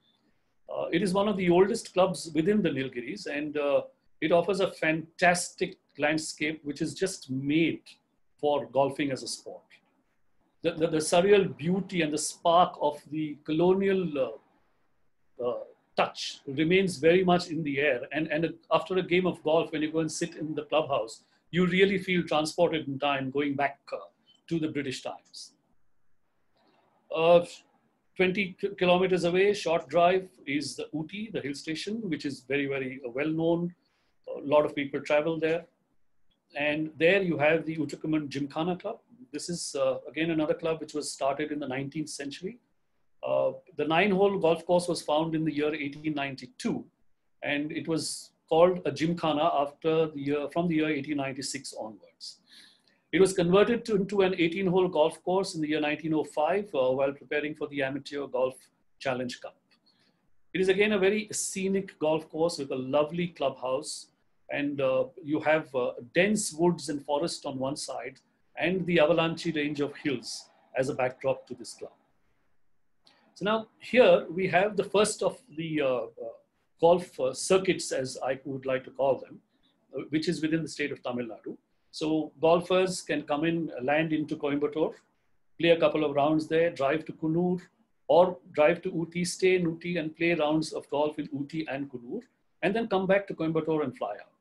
It is one of the oldest clubs within the Nilgiris, and it offers a fantastic landscape which is just made for golfing as a sport. The surreal beauty and the spark of the colonial touch remains very much in the air. And after a game of golf, when you go and sit in the clubhouse, you really feel transported in time, going back to the British times. 20 kilometers away, short drive, is the Ooty, the hill station, which is very, very well known. A lot of people travel there. And there you have the Uttarakhand Gymkhana Club. This is again another club which was started in the 19th century. The 9-hole golf course was found in the year 1892, and it was called a Gymkhana from the year 1896 onwards. It was converted into an 18-hole golf course in the year 1905 while preparing for the Amateur Golf Challenge Cup. It is again a very scenic golf course with a lovely clubhouse, and you have dense woods and forest on one side and the Avalanche range of hills as a backdrop to this club. So now here we have the first of the golf circuits, as I would like to call them, which is within the state of Tamil Nadu. So golfers can come in, land into Coimbatore, play a couple of rounds there, drive to Kunur, or drive to Ooty, stay in Ooty and play rounds of golf in Ooty and Kunur, and then come back to Coimbatore and fly out.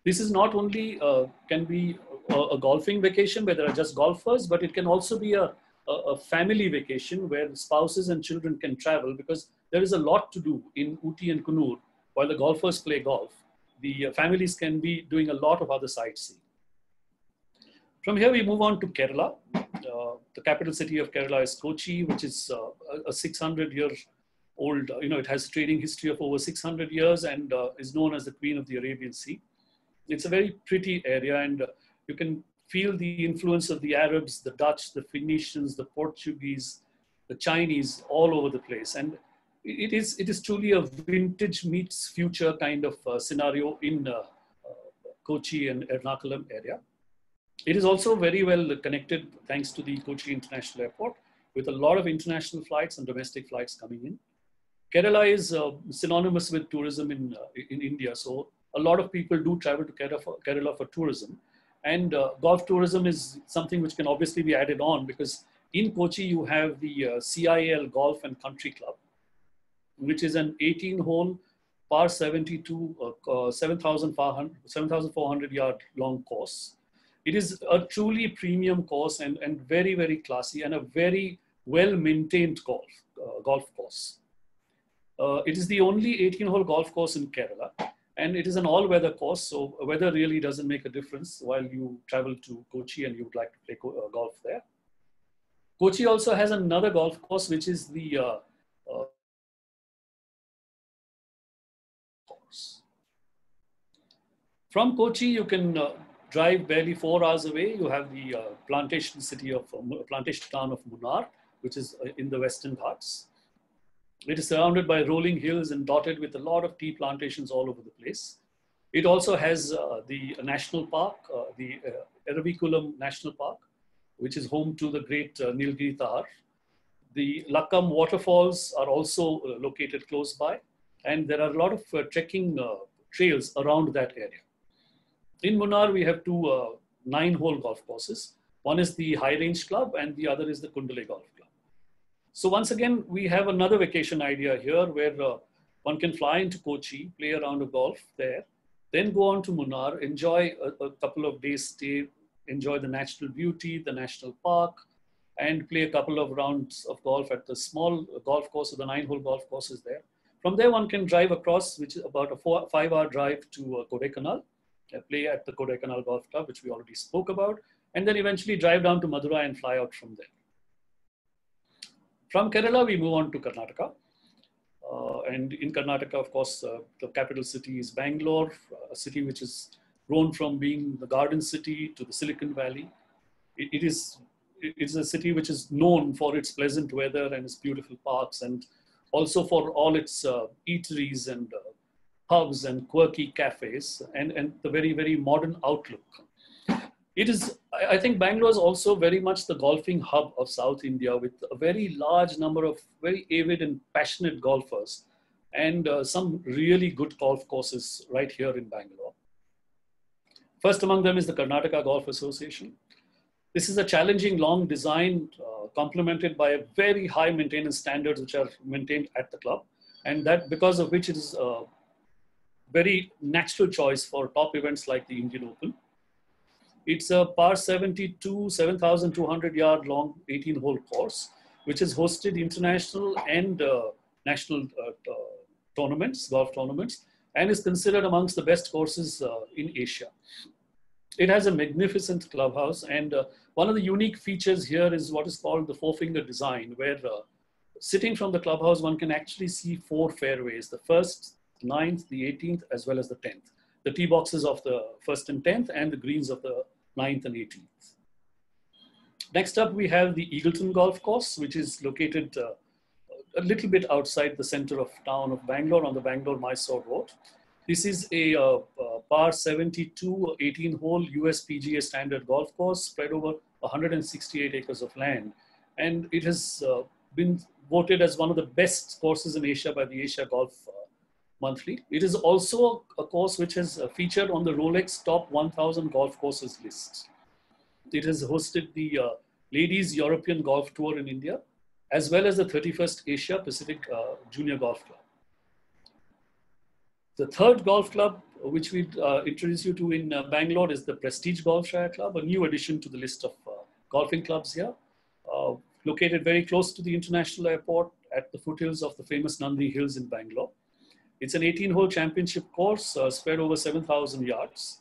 This is not only, can be a golfing vacation where there are just golfers, but it can also be a family vacation where spouses and children can travel, because there is a lot to do in Ooty and Kunur while the golfers play golf. The families can be doing a lot of other sightseeing. From here we move on to Kerala. The capital city of Kerala is Kochi, which is a 600-year-old, it has a trading history of over 600 years and is known as the Queen of the Arabian Sea. It's a very pretty area, and you can feel the influence of the Arabs, the Dutch, the Phoenicians, the Portuguese, the Chinese all over the place. And it is truly a vintage meets future kind of scenario in Kochi and Ernakulam area. It is also very well connected thanks to the Kochi International Airport, with a lot of international flights and domestic flights coming in. Kerala is synonymous with tourism in India. So a lot of people do travel to Kerala for tourism. And golf tourism is something which can obviously be added on, because in Kochi you have the CIL Golf and Country Club, which is an 18-hole par 72, 7,400 yard long course. It is a truly premium course and very, very classy and a very well-maintained golf course. It is the only 18-hole golf course in Kerala, and it is an all-weather course, so weather really doesn't make a difference while you travel to Kochi and you would like to play golf there. Kochi also has another golf course, which is the course. From Kochi, you can drive barely 4 hours away. You have the plantation town of Munnar, which is in the Western Ghats. It is surrounded by rolling hills and dotted with a lot of tea plantations all over the place. It also has the national park, the Eravikulam National Park, which is home to the great Nilgiri Tahar. The Lakkam waterfalls are also located close by, and there are a lot of trekking trails around that area. In Munnar, we have two 9-hole golf courses. One is the High Range Club and the other is the Kundale Golf Club. So once again, we have another vacation idea here where one can fly into Kochi, play a round of golf there, then go on to Munnar, enjoy a couple of days stay, enjoy the natural beauty, the national park, and play a couple of rounds of golf at the small golf course, or the 9-hole golf courses there. From there, one can drive across, which is about a 5-hour drive to Kodaikanal, play at the Kodaikanal Golf Club, which we already spoke about, and then eventually drive down to Madurai and fly out from there. From Kerala, we move on to Karnataka. And in Karnataka, of course, the capital city is Bangalore, a city which has grown from being the garden city to the Silicon Valley. It's a city which is known for its pleasant weather and its beautiful parks, and also for all its eateries and pubs and quirky cafes and the very, very modern outlook. It is, I think Bangalore is also very much the golfing hub of South India, with a very large number of very avid and passionate golfers, and some really good golf courses right here in Bangalore. First among them is the Karnataka Golf Association. This is a challenging, long design complemented by a very high maintenance standards which are maintained at the club, and that because of which it is a very natural choice for top events like the Indian Open. It's a par 72, 7,200 yard long 18-hole course, which has hosted international and national tournaments, golf tournaments, and is considered amongst the best courses in Asia. It has a magnificent clubhouse, and one of the unique features here is what is called the four-finger design, where sitting from the clubhouse, one can actually see 4 fairways, the 1st, 9th, the 18th, as well as the 10th. The tee boxes of the 1st and 10th, and the greens of the 9th and 18th. Next up, we have the Eagleton Golf Course, which is located a little bit outside the center of town of Bangalore on the Bangalore-Mysore Road. This is a par 72 18-hole USPGA standard golf course spread over 168 acres of land. And it has been voted as one of the best courses in Asia by the Asia Golf Monthly. It is also a course which has featured on the Rolex Top 1000 Golf Courses list. It has hosted the Ladies European Golf Tour in India, as well as the 31st Asia Pacific Junior Golf Club. The third golf club, which we introduce you to in Bangalore, is the Prestige Golf Shire Club, a new addition to the list of golfing clubs here. Located very close to the international airport at the foothills of the famous Nandi Hills in Bangalore. It's an 18-hole championship course spread over 7,000 yards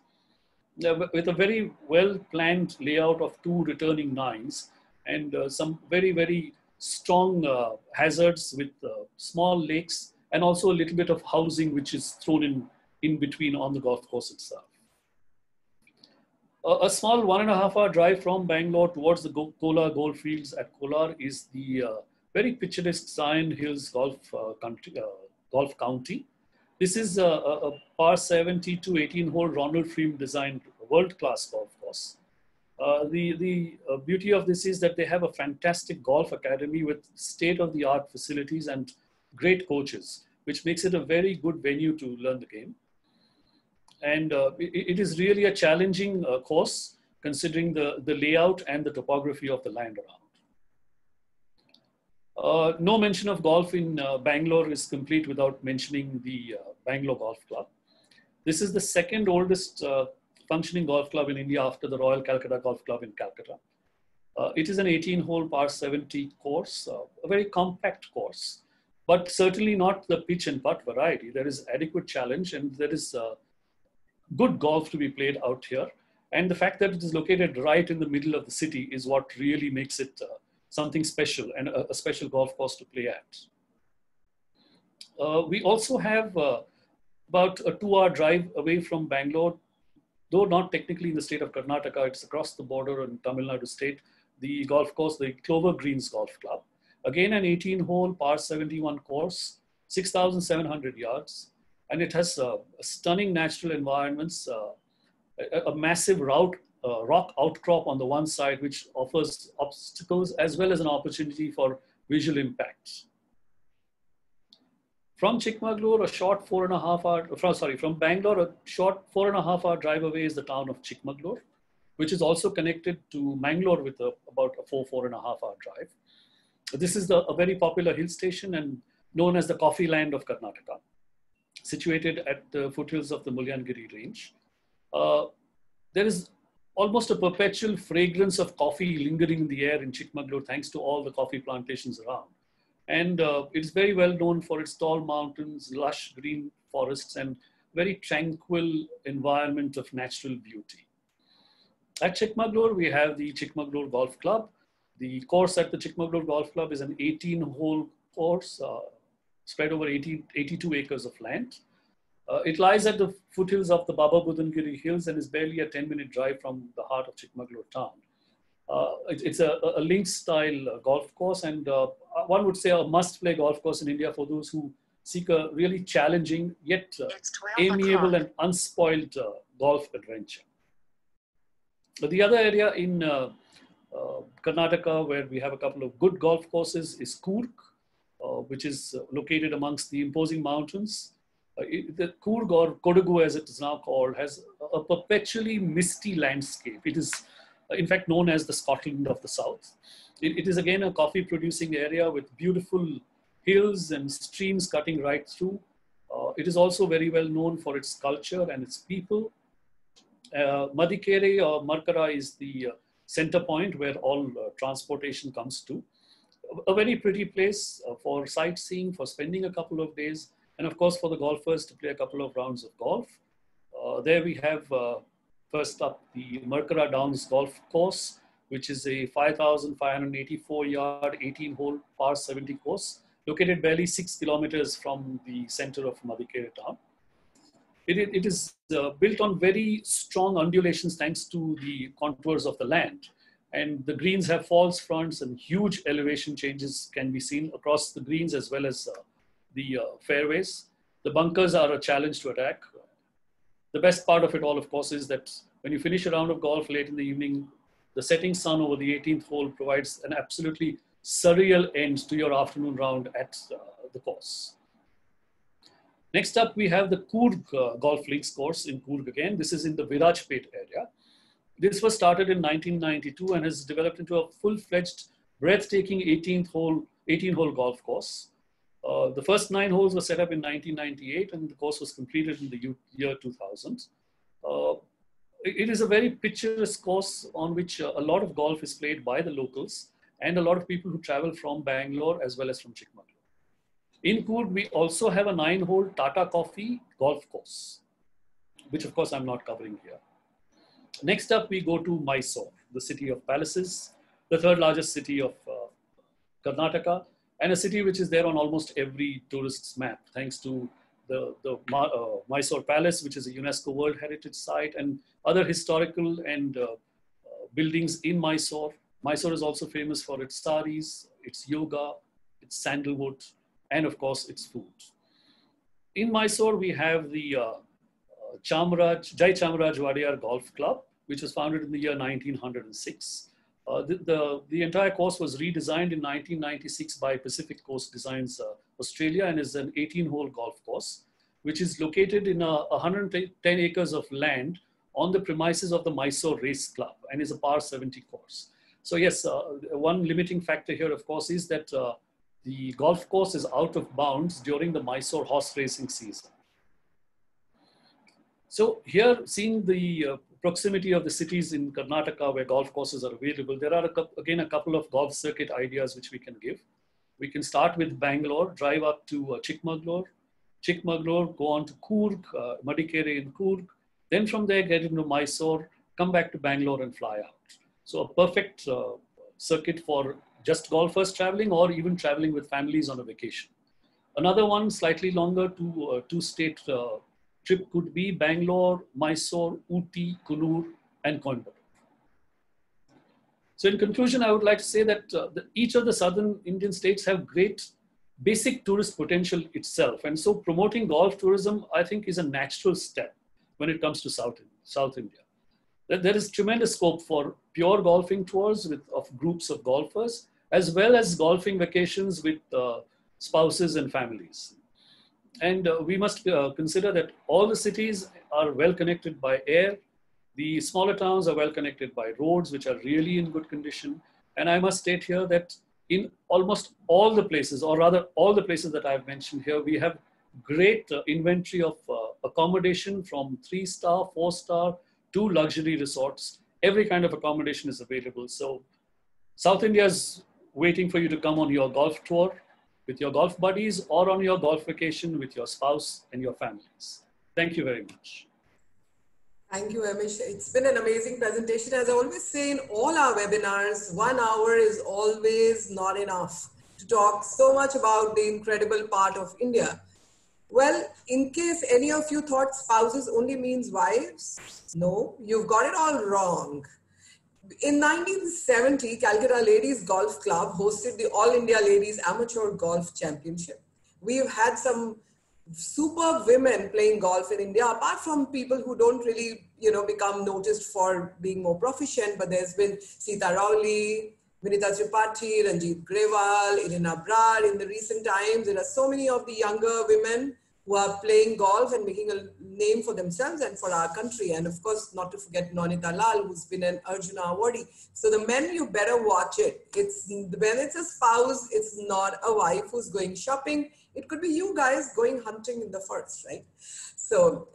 with a very well-planned layout of 2 returning 9s and some very, very strong hazards with small lakes and also a little bit of housing which is thrown in between on the golf course itself. A small 1.5-hour drive from Bangalore towards the Kolar Goldfields at Kolar is the very picturesque Zion Hills Golf County. This is a par 72 18-hole Ronald Freem designed world-class golf course. The beauty of this is that they have a fantastic golf academy with state-of-the-art facilities and great coaches, which makes it a very good venue to learn the game. And it is really a challenging course considering the layout and the topography of the land No mention of golf in Bangalore is complete without mentioning the Bangalore Golf Club. This is the second oldest functioning golf club in India after the Royal Calcutta Golf Club in Calcutta. It is an 18-hole par 70 course, a very compact course, but certainly not the pitch and putt variety. There is adequate challenge and there is good golf to be played out here. And the fact that it is located right in the middle of the city is what really makes it something special and a special golf course to play at. We also have about a 2-hour drive away from Bangalore, though not technically in the state of Karnataka, it's across the border in Tamil Nadu state, the golf course, the Clover Greens Golf Club. Again, an 18-hole par 71 course, 6,700 yards, and it has stunning natural environments, a massive rock outcrop on the one side, which offers obstacles as well as an opportunity for visual impacts. From Chikmagalur, from Bangalore, a short 4.5-hour drive away is the town of Chikmagalur, which is also connected to Mangalore with about a 4.5-hour drive. This is a very popular hill station and known as the coffee land of Karnataka, situated at the foothills of the Mullayanagiri range. There is almost a perpetual fragrance of coffee lingering in the air in Chikmagalur thanks to all the coffee plantations around. And it's very well known for its tall mountains, lush green forests, and very tranquil environment of natural beauty. At Chikmagalur, we have the Chikmagalur Golf Club. The course at the Chikmagalur Golf Club is an 18-hole course spread over 82 acres of land. It lies at the foothills of the Baba Budangiri Hills and is barely a 10-minute drive from the heart of Chikmagalur town. It's a links-style golf course, and one would say a must-play golf course in India for those who seek a really challenging yet amiable and unspoiled golf adventure. The other area in Karnataka where we have a couple of good golf courses is Coorg, which is located amongst the imposing mountains. The Coorg, or Kodagu as it is now called, has a perpetually misty landscape. It is in fact known as the Scotland of the South. It is again a coffee producing area with beautiful hills and streams cutting right through. It is also very well known for its culture and its people. Madikere or Markara is the center point where all transportation comes to. A very pretty place for sightseeing, for spending a couple of days, and of course for the golfers to play a couple of rounds of golf. There we have first up the Markara Downs Golf Course, which is a 5,584-yard, 18-hole par 70 course, located barely 6 kilometers from the center of Madikere town. It is built on very strong undulations thanks to the contours of the land. And the greens have false fronts and huge elevation changes can be seen across the greens as well as the fairways. The bunkers are a challenge to attack. The best part of it all, of course, is that when you finish a round of golf late in the evening, the setting sun over the 18th hole provides an absolutely surreal end to your afternoon round at the course. Next up, we have the Coorg Golf Links course in Coorg again. This is in the Virajpet area. This was started in 1992 and has developed into a full-fledged, breathtaking 18-hole golf course. The first 9 holes were set up in 1998 and the course was completed in the year 2000. It is a very picturesque course on which a lot of golf is played by the locals and a lot of people who travel from Bangalore as well as from Chikmagalur. In Coorg, we also have a 9-hole Tata Coffee golf course, which of course I'm not covering here. Next up, we go to Mysore, the city of palaces, the 3rd largest city of Karnataka, and a city which is there on almost every tourist's map, thanks to the Mysore Palace, which is a UNESCO World Heritage Site, and other historical and buildings in Mysore. Mysore is also famous for its saris, its yoga, its sandalwood, and of course, its food. In Mysore, we have the Jai Chamaraj Wadiyar Golf Club, which was founded in the year 1906. The entire course was redesigned in 1996 by Pacific Coast Designs Australia and is an 18-hole golf course, which is located in 110 acres of land on the premises of the Mysore Race Club and is a par 70 course. So yes, one limiting factor here, of course, is that the golf course is out of bounds during the Mysore horse racing season. So here, seeing the proximity of the cities in Karnataka where golf courses are available, there are again a couple of golf circuit ideas which we can give. We can start with Bangalore, drive up to Chikmagalur, go on to Coorg, Madikeri in Coorg, then from there get into Mysore, come back to Bangalore and fly out. So a perfect circuit for just golfers traveling or even traveling with families on a vacation. Another one, slightly longer, two-state trip could be Bangalore, Mysore, Ooty, Kunur, and Coimbatore. So in conclusion, I would like to say that each of the southern Indian states have great basic tourist potential itself. And so promoting golf tourism, I think, is a natural step when it comes to South India. There is tremendous scope for pure golfing tours of groups of golfers, as well as golfing vacations with spouses and families. And we must consider that all the cities are well connected by air. The smaller towns are well connected by roads, which are really in good condition. And I must state here that in almost all the places, or rather all the places that I've mentioned here, we have great inventory of accommodation from 3-star, 4-star to luxury resorts. Every kind of accommodation is available. So South India is waiting for you to come on your golf tour with your golf buddies or on your golf vacation with your spouse and your families. Thank you very much. Thank you, Amish. It's been an amazing presentation. As I always say in all our webinars, 1 hour is always not enough to talk so much about the incredible part of India. Well, in case any of you thought spouses only means wives, no, you've got it all wrong. In 1970, Calcutta Ladies Golf Club hosted the All India Ladies Amateur Golf Championship. We've had some superb women playing golf in India, apart from people who don't really, become noticed for being more proficient, but there's been Sita Rauli, Vinita Tripathi, Ranjit Grewal, Irina Brar. In the recent times, there are so many of the younger women who are playing golf and making a name for themselves and for our country. And of course, not to forget Nonita Lal, who's been an Arjuna awardee. So the men, you better watch it. When it's a spouse, it's not a wife who's going shopping. It could be you guys going hunting in the forest, right? So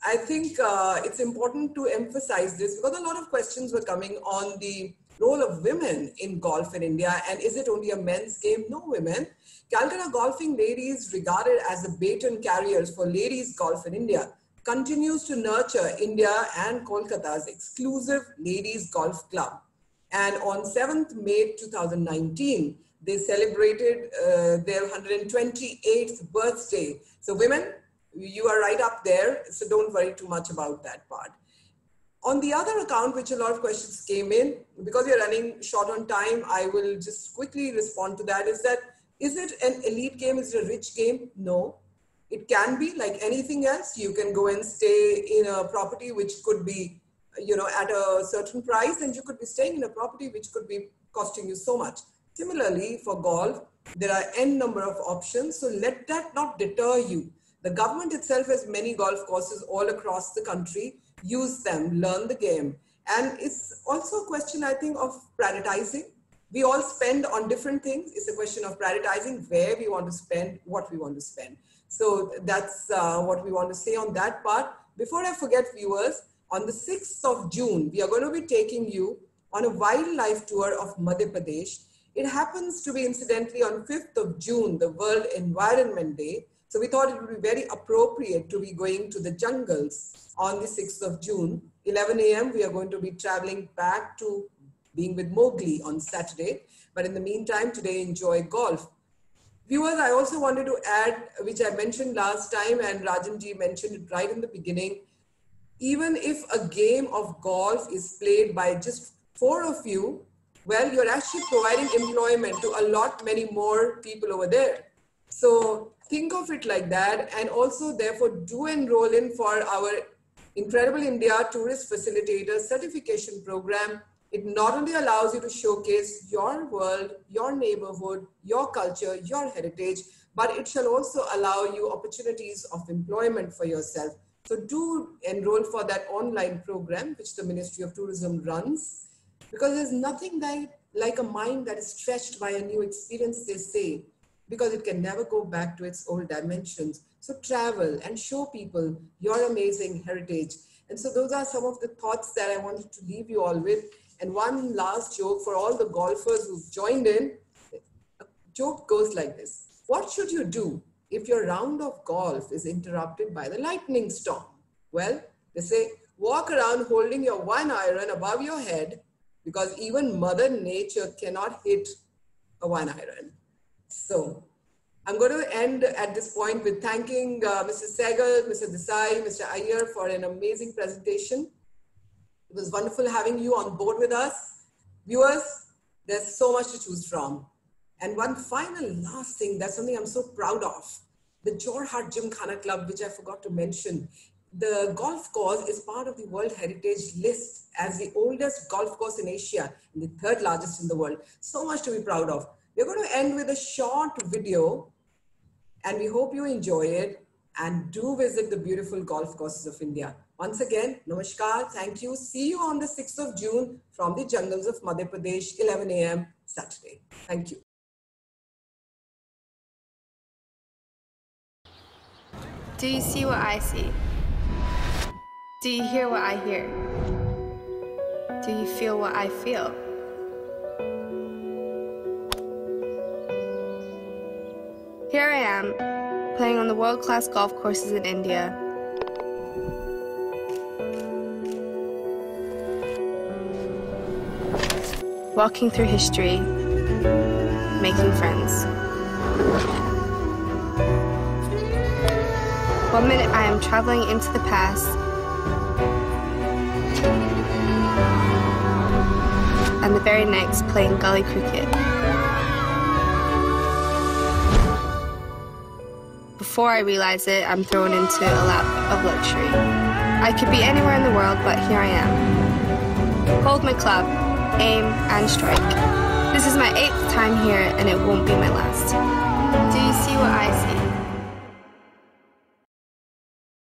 I think it's important to emphasize this because a lot of questions were coming on the role of women in golf in India. And is it only a men's game? No, women. Calcutta Golfing Ladies, regarded as the baton carriers for ladies golf in India, continues to nurture India and Kolkata's exclusive ladies golf club. And on 7th May 2019, they celebrated their 128th birthday. So women, you are right up there. So don't worry too much about that part. On the other account, which a lot of questions came in, because we are running short on time, I will just quickly respond to that, is it an elite game? Is it a rich game? No. It can be like anything else. You can go and stay in a property which could be, at a certain price, and you could be staying in a property which could be costing you so much. Similarly, for golf, there are n number of options. So let that not deter you. The government itself has many golf courses all across the country. Use them, learn the game. And it's also a question, I think, of prioritizing. We all spend on different things. It's a question of prioritizing where we want to spend, what we want to spend. So that's what we want to say on that part. Before I forget, viewers, on the 6th of June, we are going to be taking you on a wildlife tour of Madhya Pradesh. It happens to be incidentally on 5th of June, the World Environment Day. So we thought it would be very appropriate to be going to the jungles on the 6th of June. 11 a.m. we are going to be traveling back to being with Mowgli on Saturday. But in the meantime, today enjoy golf. Viewers, I also wanted to add, which I mentioned last time and Rajanji mentioned it right in the beginning, even if a game of golf is played by just 4 of you, well, you're actually providing employment to a lot many more people over there. So think of it like that, and also therefore do enroll in for our Incredible India Tourist Facilitator Certification Program. It not only allows you to showcase your world, your neighborhood, your culture, your heritage, but it shall also allow you opportunities of employment for yourself. So do enroll for that online program, which the Ministry of Tourism runs, because there's nothing like a mind that is stretched by a new experience, they say. because it can never go back to its old dimensions. So travel and show people your amazing heritage. And so those are some of the thoughts that I wanted to leave you all with. And one last joke for all the golfers who've joined in. A joke goes like this. What should you do if your round of golf is interrupted by the lightning storm? Well, they say, walk around holding your 1 iron above your head, because even Mother Nature cannot hit a 1 iron. So I'm going to end at this point with thanking Mr. Sehgal, Mr. Desai, Mr. Iyer for an amazing presentation. It was wonderful having you on board with us. Viewers, there's so much to choose from. And one final last thing, that's something I'm so proud of. The Jorhat Gymkhana Club, which I forgot to mention. The golf course is part of the World Heritage List as the oldest golf course in Asia and the 3rd largest in the world. So much to be proud of. We're going to end with a short video, and we hope you enjoy it and do visit the beautiful golf courses of India. Once again, namaskar, thank you. See you on the 6th of June from the jungles of Madhya Pradesh, 11 a.m. Saturday. Thank you. Do you see what I see? Do you hear what I hear? Do you feel what I feel? Here I am, playing on the world-class golf courses in India. Walking through history, making friends. 1 minute I am traveling into the past, and the very next playing gully cricket. Before I realize it, I'm thrown into a lap of luxury. I could be anywhere in the world, but here I am. Hold my club, aim, and strike. This is my 8th time here, and it won't be my last. Do you see what I see?